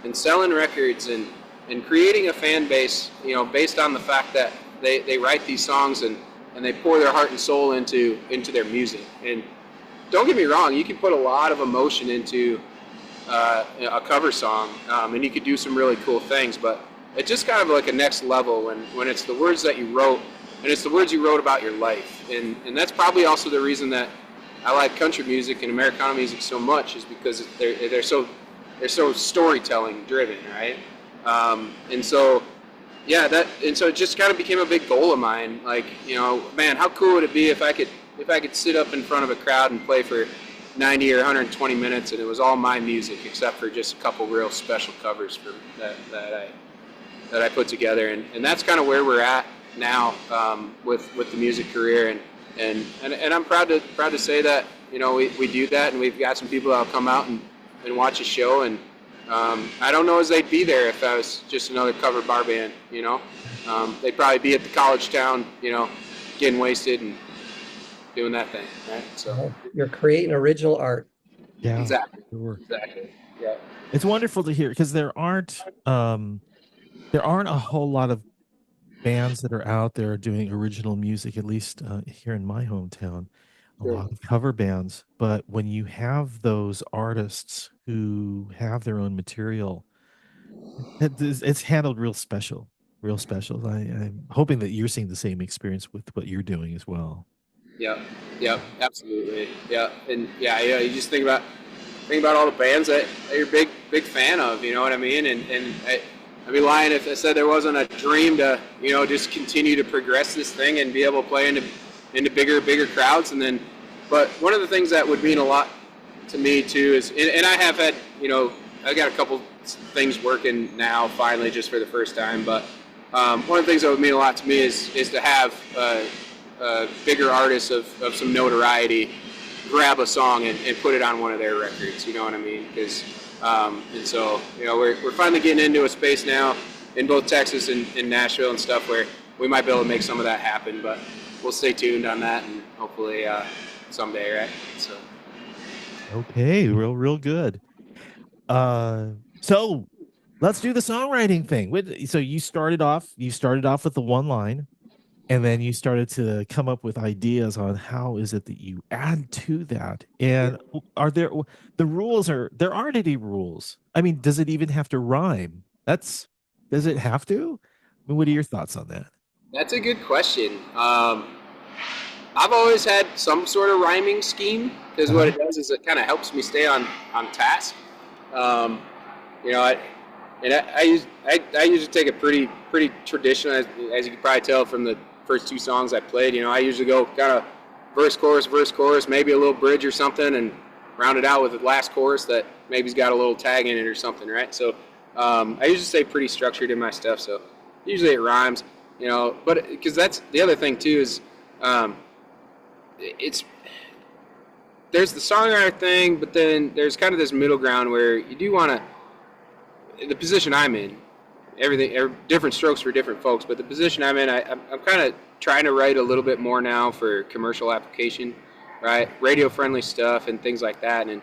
And selling records and creating a fan base, based on the fact that they write these songs and they pour their heart and soul into their music. And don't get me wrong, you can put a lot of emotion into a cover song, and you could do some really cool things, but it's just kind of like a next level when it's the words that you wrote, and it's the words you wrote about your life. And that's probably also the reason that I like country music and Americana music so much, is because they're so storytelling driven, right? And so it just kind of became a big goal of mine. Like, man, how cool would it be if I could sit up in front of a crowd and play for 90 or 120 minutes, and it was all my music except for just a couple real special covers that I put together. And that's kind of where we're at now, with the music career. And I'm proud to say that, we do that, and we've got some people that'll come out and watch a show, and I don't know as they'd be there if I was just another cover bar band, they'd probably be at the college town, getting wasted and doing that thing, right? So you're creating original art. Yeah, exactly. Sure. Exactly. Yeah. It's wonderful to hear, because there aren't a whole lot of bands that are out there doing original music, at least here in my hometown. A lot of cover bands, but when you have those artists who have their own material, it's handled real special. I'm hoping that you're seeing the same experience with what you're doing as well. Yeah, absolutely. Yeah, and you just think about all the bands that you're a big fan of. You know what I mean? And I'd be lying if I said there wasn't a dream to just continue to progress this thing and be able to play into bigger crowds. But one of the things that would mean a lot to me too is, and I have had, I got a couple things working now finally just for the first time, but one of the things that would mean a lot to me is to have bigger artists of some notoriety grab a song and put it on one of their records, you know what I mean? Because and so we're finally getting into a space now in both Texas and Nashville and stuff where we might be able to make some of that happen, but we'll stay tuned on that, and hopefully someday, right? So okay, real good. So let's do the songwriting thing. So you started off with the one line, and then you started to come up with ideas on how is it that you add to that. And are there aren't any rules. I mean, does it even have to rhyme? Does it have to? I mean, what are your thoughts on that? That's a good question. I've always had some sort of rhyming scheme, because what it does is it kind of helps me stay on task. I usually take a pretty traditional, as you can probably tell from the first two songs I played. I usually go kind of verse, chorus, maybe a little bridge or something, and round it out with the last chorus that maybe's got a little tag in it or something, right? So I usually stay pretty structured in my stuff, so usually it rhymes, but because that's the other thing too is there's the songwriter thing, but then there's kind of this middle ground where you do want to, the position I'm in, different strokes for different folks, but the position I'm in, I'm kind of trying to write a little bit more now for commercial application, right? Radio friendly stuff and things like that. And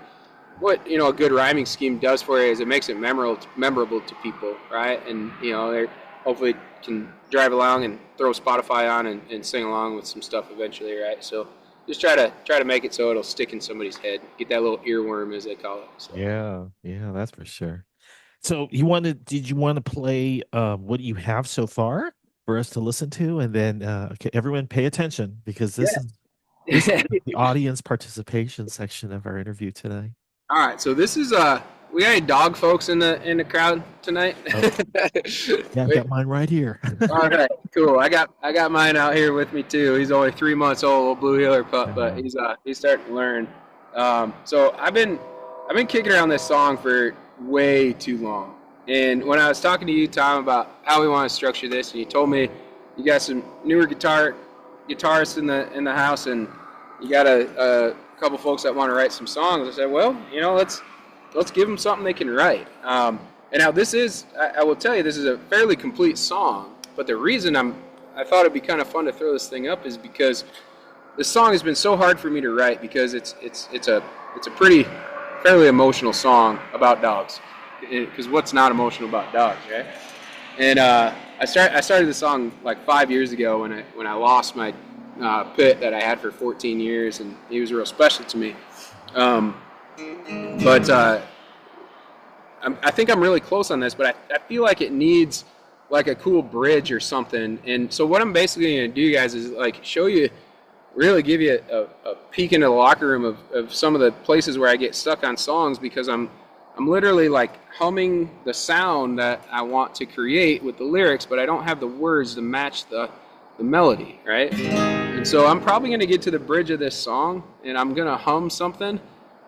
what, a good rhyming scheme does for you is it makes it memorable to people, right? And, hopefully can drive along and throw Spotify on and sing along with some stuff eventually, right? So just try to make it so it'll stick in somebody's head, get that little earworm, as they call it. So. Yeah, that's for sure. So did you want to play what you have so far for us to listen to? And then okay, everyone pay attention, because this is the audience participation section of our interview today. All right, so this is we got any dog folks in the crowd tonight? Yeah, I've got mine right here. All right, cool. I got mine out here with me too. He's only 3 months old, little blue heeler pup, but he's starting to learn. So I've been kicking around this song for way too long. And when I was talking to you, Tom, about how we want to structure this, and you told me you got some newer guitarists in the house, and you got a couple folks that want to write some songs. I said, well, let's give them something they can write. And now this is, I will tell you, this is a fairly complete song. But the reason I thought it'd be kind of fun to throw this thing up is because this song has been so hard for me to write, because it's a pretty fairly emotional song about dogs. Because what's not emotional about dogs, right? And I started the song like 5 years ago when I lost my pit that I had for 14 years, and he was real special to me. But I think I'm really close on this, but I feel like it needs like a cool bridge or something. And so what I'm basically going to do, guys, is like show you, really give you a peek into the locker room of some of the places where I get stuck on songs, because I'm literally like humming the sound that I want to create with the lyrics, but I don't have the words to match the melody, right? And so I'm probably going to get to the bridge of this song, and I'm going to hum something,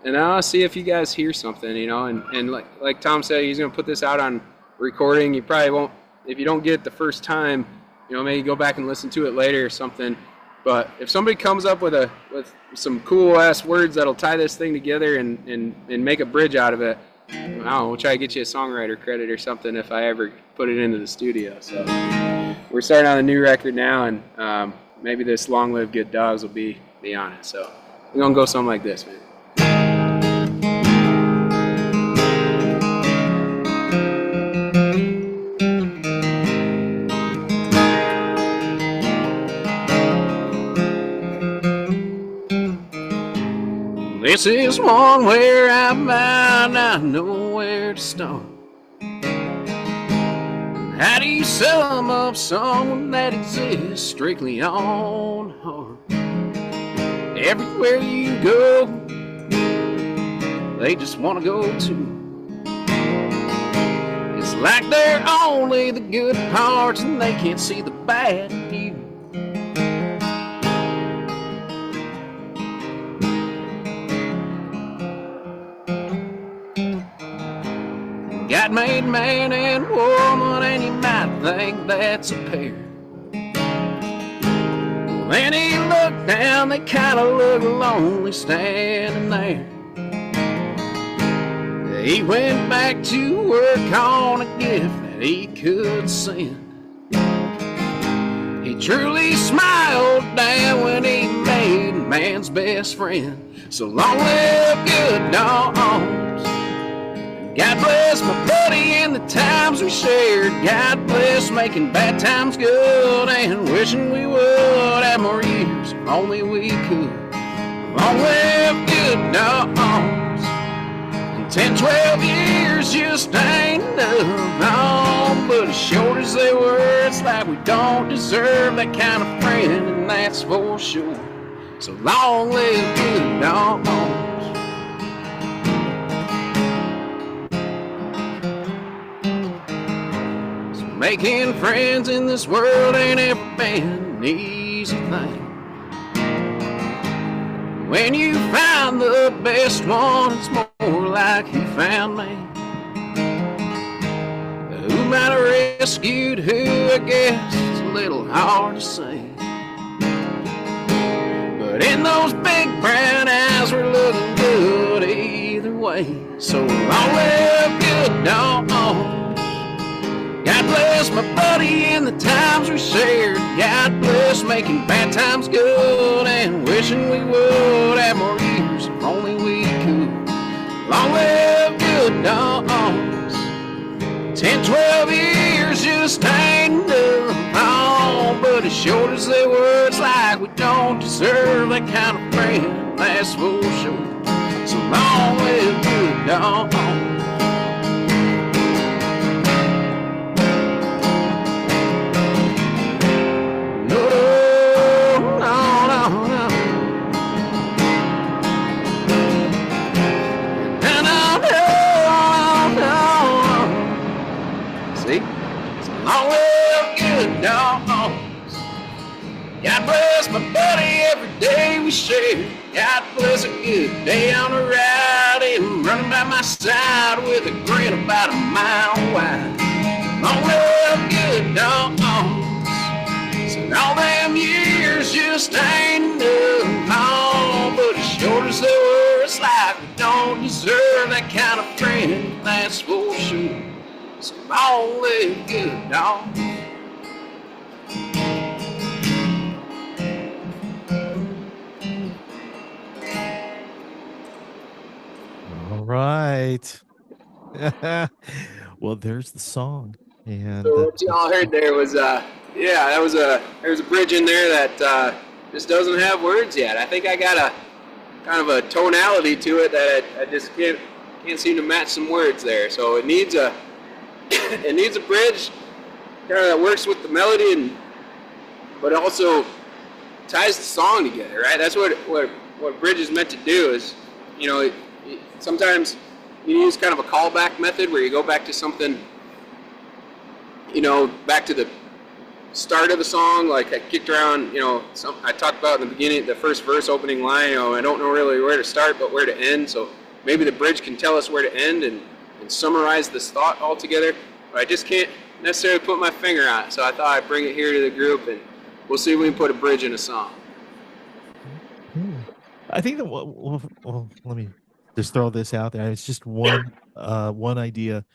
and I'll see if you guys hear something, and like Tom said, he's going to put this out on recording. You probably won't, if you don't get it the first time, maybe go back and listen to it later or something. But if somebody comes up with some cool ass words that'll tie this thing together and make a bridge out of it, I don't know, we'll try to get you a songwriter credit or something if I ever put it into the studio. So we're starting on a new record now, and maybe this Long Live Good Dogs will be on it. So we're gonna go something like this, man. This is one where I might not know where to start. How do you sum up someone that exists strictly on heart? Everywhere you go, they just want to go too. It's like they're only the good parts and they can't see the bad in you. God made man and woman, and you might think that's a pair. Then he looked down, they kind of look lonely standing there. He went back to work on a gift that he could send. He truly smiled down when he made man's best friend. So long live good dogs. God bless my buddy and the times we shared. God bless making bad times good and wishing we would have more years if only we could. Long live good dogs. And 10, 12 years just ain't enough, no. But as short as they were, it's like we don't deserve that kind of friend, and that's for sure. So long live good dogs. Making friends in this world ain't ever been an easy thing. When you find the best one, it's more like he found me. Who might have rescued who, I guess it's a little hard to say. But in those big brown eyes, we're looking good either way. So long live good dogs. God bless my buddy and the times we shared. God bless making bad times good and wishing we would have more years if only we could. Long live good dogs. 10, 12 years just just ain't enough. Oh, but as short as they were, it's like we don't deserve that kind of friend. That's for sure. So long live good dogs. God bless my buddy every day we share. God bless a good day on the ride and running by my side with a grin about a mile wide. Long live good dogs. Said all them years just ain't enough. Oh, but as short as they were, it's like we don't deserve that kind of friend. That's for sure. So long live good dogs. All right. Well, there's the song. And So what y'all heard there was, there's a bridge in there that just doesn't have words yet. I think I got a kind of a tonality to it that I just can't seem to match some words there. So it needs a bridge kind of that works with the melody but also ties the song together, right? That's what bridge is meant to do is, sometimes you use kind of a callback method where you go back to something, back to the start of the song, like I kicked around, I talked about in the beginning, the first verse opening line, I don't know really where to start but where to end, so maybe the bridge can tell us where to end and summarize this thought all together, but I just can't necessarily put my finger on it, so I thought I'd bring it here to the group and we'll see if we can put a bridge in a song. I think that, well, let me just throw this out there. It's just one idea.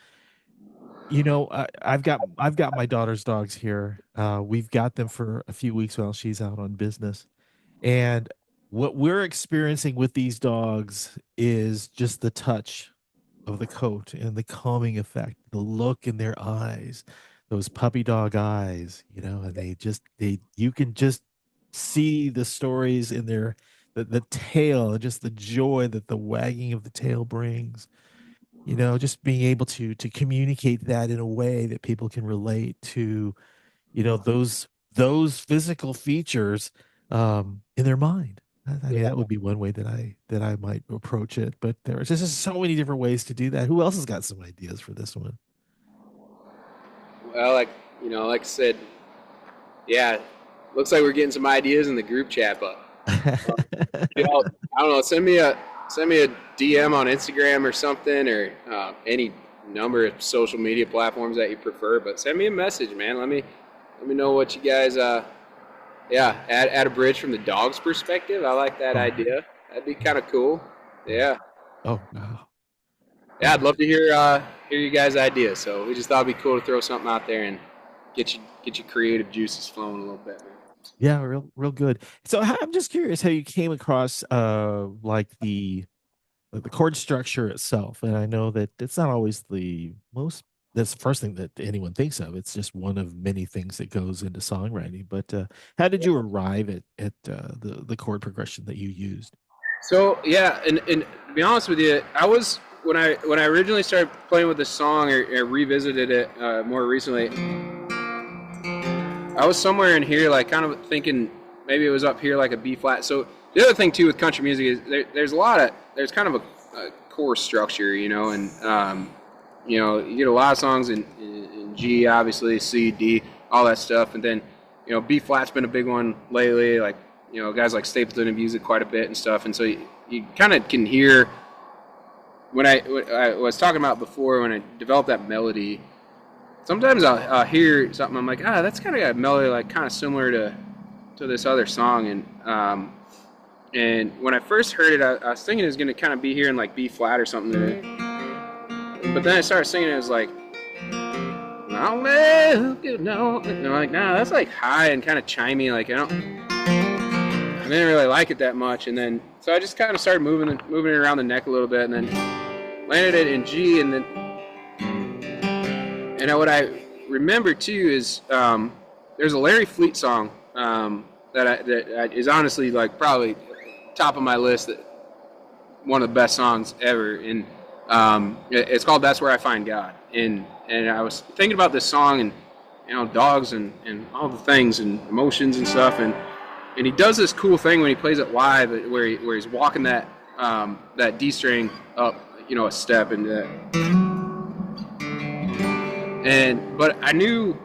I've got my daughter's dogs here. We've got them for a few weeks while she's out on business. And what we're experiencing with these dogs is just the touch of the coat and the calming effect, the look in their eyes, those puppy dog eyes, and you can just see the stories in their, the tail, just the joy that the wagging of the tail brings. Just being able to communicate that in a way that people can relate to, those physical features in their mind. I mean, that would be one way that I might approach it. But there's just so many different ways to do that. Who else has got some ideas for this one? Well, like I said, yeah, looks like we're getting some ideas in the group chat, but I don't know. Send me a DM on Instagram or something, or any number of social media platforms that you prefer. But send me a message, man. Let me know what you guys. Add a bridge from the dog's perspective. I like that idea. That'd be kind of cool. Yeah. Oh no. Yeah, I'd love to hear you guys' ideas. So we just thought it'd be cool to throw something out there and get your creative juices flowing a little bit. Yeah, real good. So I'm just curious how you came across like the chord structure itself. And I know that it's not always that's the first thing that anyone thinks of. It's just one of many things that goes into songwriting. But how did you arrive at the chord progression that you used? So yeah, and to be honest with you, I was when I originally started playing with this song or revisited it more recently, I was somewhere in here, like kind of thinking maybe it was up here like a B flat. So the other thing too with country music is there's kind of a core structure, and you get a lot of songs in G, obviously, C, D, all that stuff, and then B flat's been a big one lately. Like guys like Stapleton have used it quite a bit and stuff, and so you kind of can hear what I was talking about before when I developed that melody. Sometimes I'll hear something, I'm like, that's kind of got a melody like kind of similar to this other song, and when I first heard it, I was thinking it was going to kind of be here in like B flat or something. But then I started singing it, it was like, I'll never know. And I'm like, nah, that's like high and kind of chimey. Like I didn't really like it that much. And then, so I just kind of started moving it around the neck a little bit, and then landed it in G. And then, what I remember too is there's a Larry Fleet song that is honestly like probably top of my list, that one of the best songs ever, and it's called "That's Where I Find God." And I was thinking about this song, and dogs and all the things and emotions and stuff, and he does this cool thing when he plays it live, where he's walking that D string up, a step, but I knew,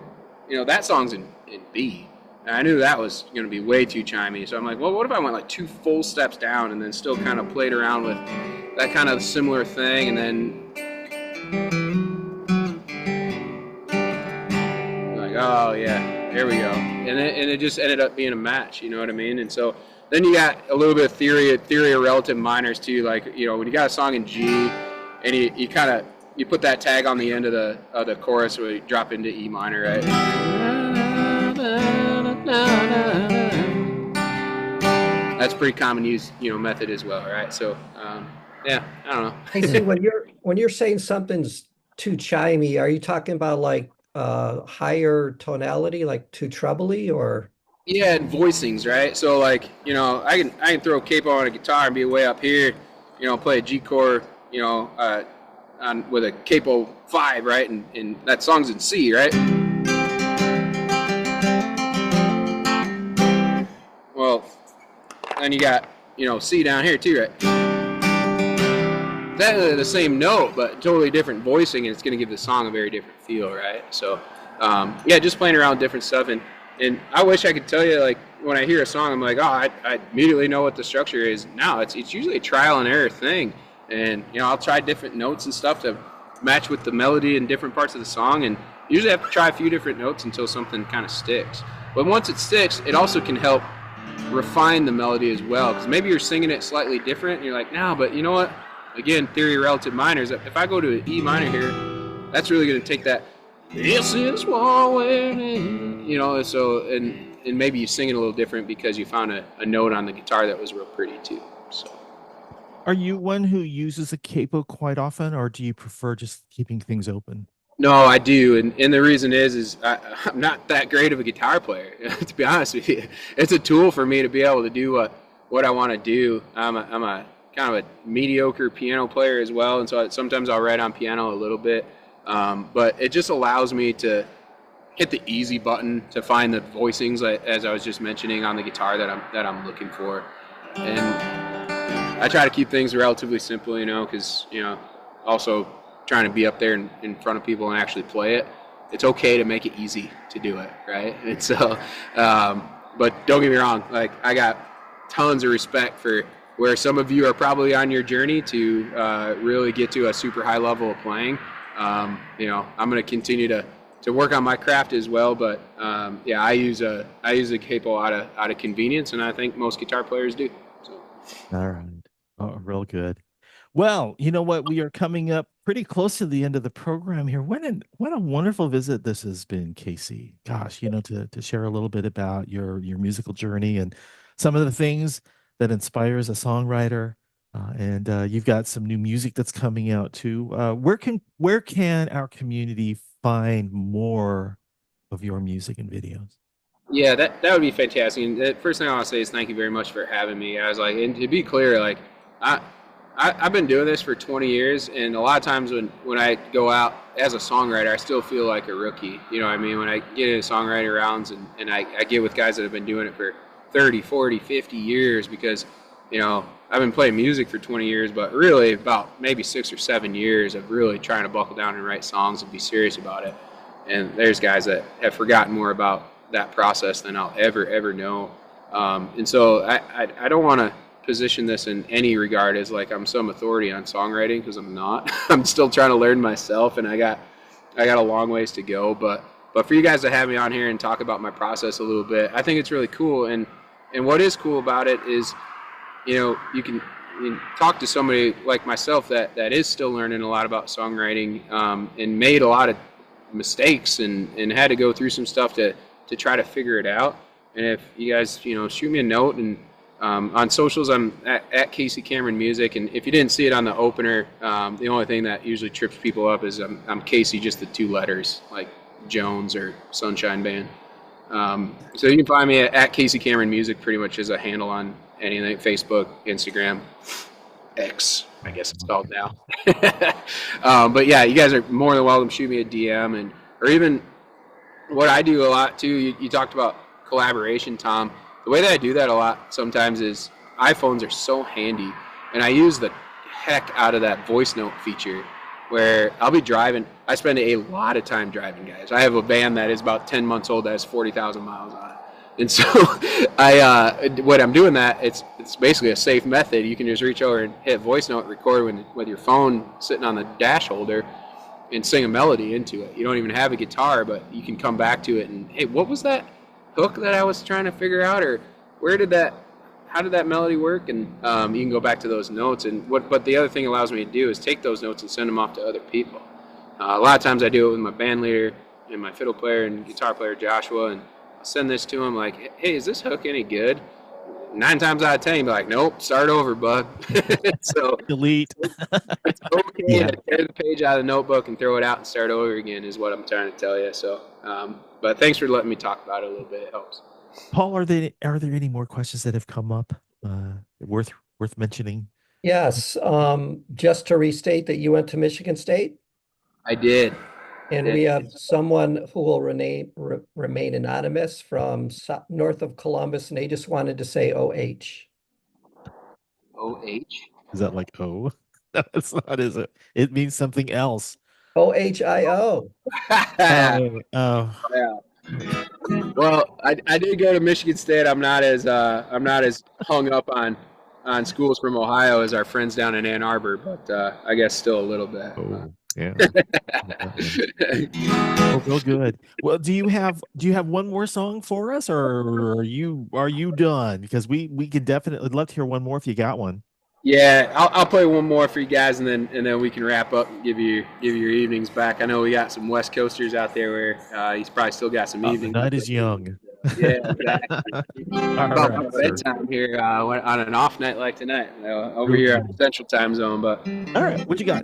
that song's in B. And I knew that was going to be way too chimey. So I'm like, well, what if I went like 2 full steps down and then still kind of played around with that kind of similar thing, and then like, oh yeah, there we go. And it just ended up being a match, you know what I mean? And so then you got a little bit of theory of relative minors too. Like, when you got a song in G and you kind of, you put that tag on the end of the chorus where you drop into E minor, right? That's pretty common use, method as well, right? So, yeah, I don't know. Hey, so when you're saying something's too chimey, are you talking about like higher tonality, like too trebly, or? Yeah, and voicings, right? So like, I can throw a capo on a guitar and be way up here, play a G chord, with a capo 5, right? And that song's in C, right? Well, then you got, C down here too, right? That's the same note, but totally different voicing, and it's going to give the song a very different feel, right? So, yeah, just playing around with different stuff. And I wish I could tell you, like, when I hear a song, I'm like, oh, I immediately know what the structure is. No, it's usually a trial and error thing. And, I'll try different notes and stuff to match with the melody in different parts of the song. And usually I have to try a few different notes until something kind of sticks. But once it sticks, it also can help refine the melody as well, because maybe you're singing it slightly different and you're like, no, but you know what, again, theory of relative minors, if I go to an E minor here, that's really going to take that, this is what we're in, so and maybe you sing it a little different because you found a note on the guitar that was real pretty too. So Are you one who uses a capo quite often, or do you prefer just keeping things open? No, I do, and the reason is I'm not that great of a guitar player, to be honest with you. It's a tool for me to be able to do what I want to do. I'm a kind of a mediocre piano player as well, and so sometimes I'll write on piano a little bit, but it just allows me to hit the easy button to find the voicings, as I was just mentioning, on the guitar that I'm looking for. And I try to keep things relatively simple, because also trying to be up there in front of people and actually play it. It's okay to make it easy to do it, right? And so, but don't get me wrong, like, I got tons of respect for where some of you are probably on your journey to really get to a super high level of playing. I'm going to continue to work on my craft as well, but yeah, I use a capo out of convenience, and I think most guitar players do. So. All right. Oh, real good. Well, you know what? We are coming up pretty close to the end of the program here. What a wonderful visit this has been, Casey. Gosh, to share a little bit about your musical journey and some of the things that inspires a songwriter. And you've got some new music that's coming out too. Where can our community find more of your music and videos? Yeah, that would be fantastic. And the first thing I want to say is thank you very much for having me. I was like, and to be clear, like, I've been doing this for 20 years, and a lot of times when I go out as a songwriter, I still feel like a rookie. You know what I mean? When I get into songwriter rounds and I get with guys that have been doing it for 30, 40, 50 years, because, I've been playing music for 20 years, but really about maybe 6 or 7 years of really trying to buckle down and write songs and be serious about it. And there's guys that have forgotten more about that process than I'll ever know. And so I don't want to position this in any regard as like I'm some authority on songwriting, because I'm not. I'm still trying to learn myself, and I got a long ways to go. But for you guys to have me on here and talk about my process a little bit, I think it's really cool. And what is cool about it is, you can talk to somebody like myself that is still learning a lot about songwriting, and made a lot of mistakes and had to go through some stuff to try to figure it out. And if you guys, shoot me a note, and on socials, I'm at Casey Cameron Music. And if you didn't see it on the opener, the only thing that usually trips people up is I'm Casey, just the 2 letters. Like, Jones or Sunshine Band. So you can find me at Casey Cameron Music, pretty much as a handle on anything, Facebook, Instagram, X, I guess it's called now. But yeah, you guys are more than welcome to shoot me a DM, or even what I do a lot too. You talked about collaboration, Tom. The way that I do that a lot sometimes is iPhones are so handy, and I use the heck out of that voice note feature where I'll be driving. I spend a lot of time driving, guys. I have a van that is about 10 months old that has 40,000 miles on it. And so when I'm doing that, it's basically a safe method. You can just reach over and hit voice note, record with your phone sitting on the dash holder, and sing a melody into it. You don't even have a guitar, but you can come back to it and, hey, what was that hook that I was trying to figure out, or how did that melody work? And you can go back to those notes. And but the other thing it allows me to do is take those notes and send them off to other people. A lot of times I do it with my band leader and my fiddle player and guitar player Joshua, and I'll send this to him like, hey, is this hook any good? 9 times out of 10, he'll be like, nope, start over, bud. So delete. It's okay to tear the page out of the notebook and throw it out and start over again is what I'm trying to tell you. So, but thanks for letting me talk about it a little bit. It helps. Paul, are there any more questions that have come up worth mentioning? Yes. Just to restate that you went to Michigan State? I did. And we have someone who will remain anonymous from north of Columbus, and they just wanted to say OH. OH? Is that like O? No, it's not, is it? It means something else. OHIO. Yeah. Well, I did go to Michigan State. I'm not as hung up on schools from Ohio as our friends down in Ann Arbor, but I guess still a little bit. Oh, yeah. Oh, real good. Well, do you have one more song for us, or are you done? Because we could definitely love to hear one more if you got one. Yeah, I'll play one more for you guys, and then we can wrap up and give you your evenings back. I know we got some West Coasters out there where he's probably still got some evenings. The night is young. Yeah, exactly. About my bedtime here on an off night like tonight, over here at the Central Time Zone. But all right, what you got?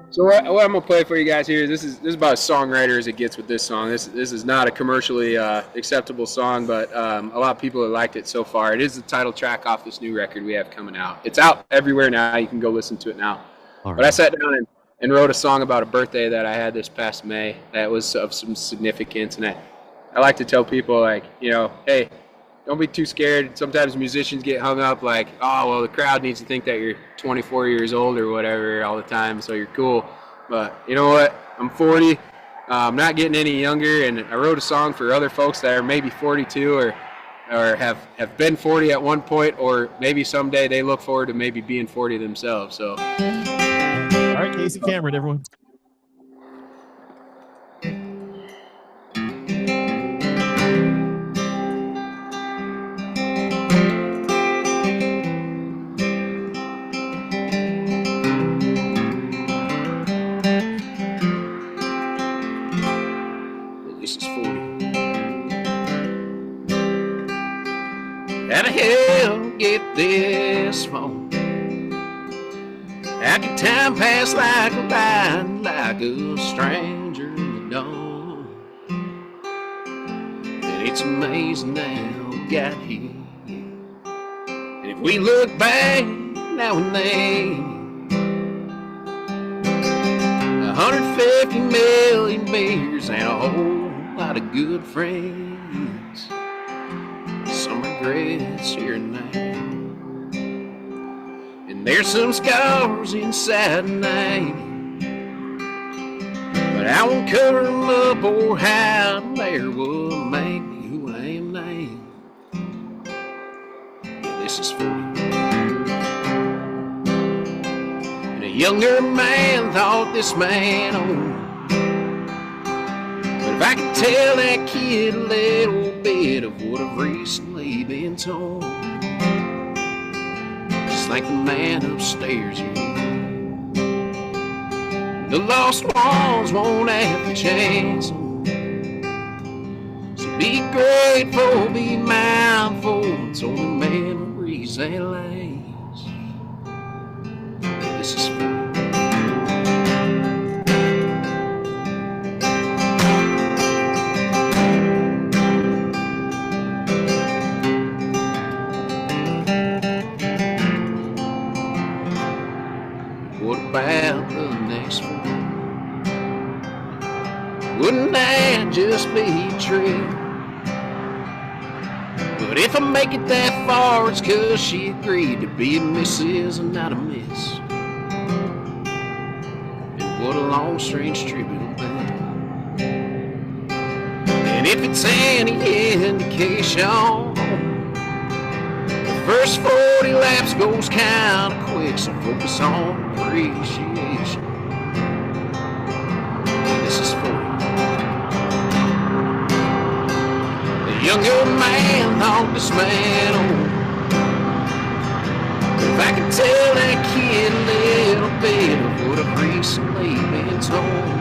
So what I'm gonna play for you guys here is this is about a songwriter as it gets with this song. This is not a commercially acceptable song, but a lot of people have liked it so far. It is the title track off this new record we have coming out. It's out everywhere now. You can go listen to it now. All right. I sat down and wrote a song about a birthday that I had this past May that was of some significance, and I like to tell people, like, hey, don't be too scared. Sometimes musicians get hung up like, oh, well, the crowd needs to think that you're 24 years old or whatever all the time, so you're cool. But you know what? I'm 40. I'm not getting any younger, and I wrote a song for other folks that are maybe 42 or have been 40 at one point, or maybe someday they look forward to maybe being 40 themselves. So, all right, Casey Cameron, everyone. This is 40. How the hell get this phone? How can time pass like a line, like a stranger in the dawn? And it's amazing how we got here. And if we look back now and then, 150 million beers and a whole lot of good friends. Some regrets here and there. And there's some scars inside tonight, but I won't cover them up or hide them there. What make me who I am now? Yeah, this is 40. And a younger man thought this man owned. But if I could tell that kid a little bit of what I've recently been told, just like the man upstairs here, the lost ones won't have a chance. So be grateful, be mindful, it's only memories that last. This is fun. about the next one. Wouldn't that just be true? But if I make it that far, it's 'cause she agreed to be a missus and not a miss. And what a long, strange trip it'll be. And if it's any indication, the first 40 laps goes kinda quick, so focus on appreciation. This is for the younger man on this man old. If I can tell that kid a little bit of what I've recently been told,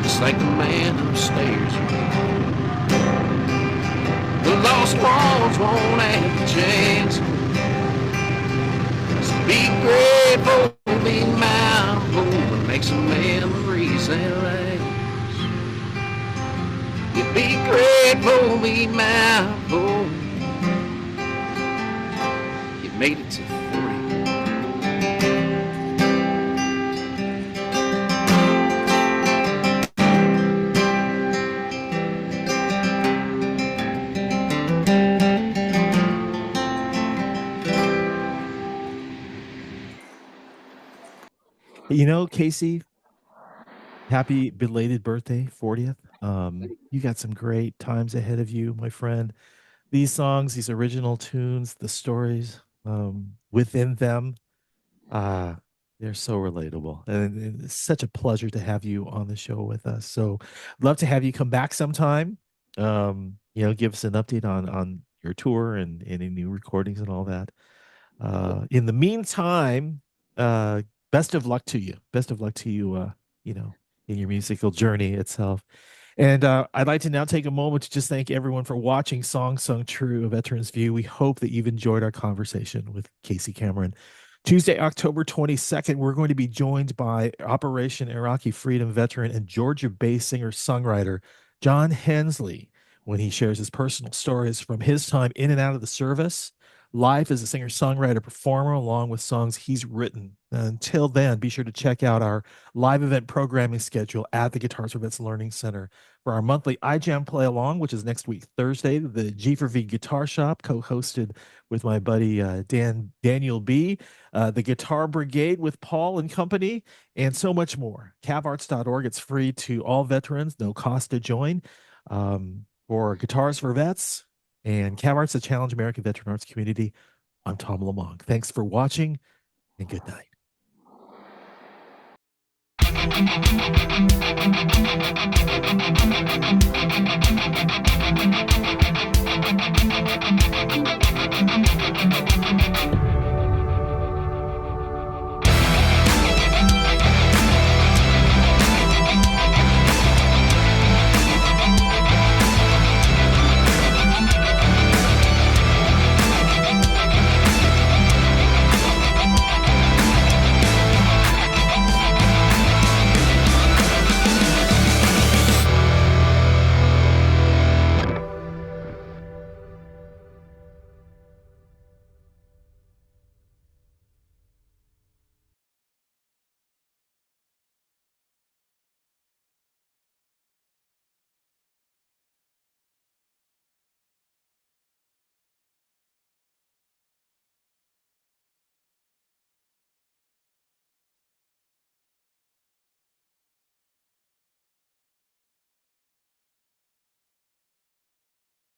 just like the man upstairs, the lost ones won't have a chance. So be grateful, be mindful, and make some memories that last. Yeah, be grateful, be mindful. You made it to 40. You know, Casey, happy belated birthday, 40th. You got some great times ahead of you, my friend. These songs, these original tunes, the stories within them, they're so relatable. And it's such a pleasure to have you on the show with us. So love to have you come back sometime. Give us an update on your tour and any new recordings and all that. In the meantime, best of luck to you. Best of luck to you, in your musical journey itself. And I'd like to now take a moment to just thank everyone for watching Song Sung True, A Veteran's View. We hope that you've enjoyed our conversation with Casey Cameron. Tuesday, October 22nd, we're going to be joined by Operation Iraqi Freedom veteran and Georgia-based singer-songwriter John Hensley when he shares his personal stories from his time in and out of the service, life as a singer-songwriter performer, along with songs he's written. Until then, be sure to check out our live event programming schedule at the Guitars for Vets Learning Center for our monthly iJam Play Along, which is next week, Thursday, the G4V Guitar Shop, co-hosted with my buddy Daniel B., the Guitar Brigade with Paul and company, and so much more. cavarts.org. It's free to all veterans, no cost to join. For Guitars for Vets and CavArts, the Challenge American Veteran Arts Community, I'm Tom Lamont. Thanks for watching, and good night. Thank you.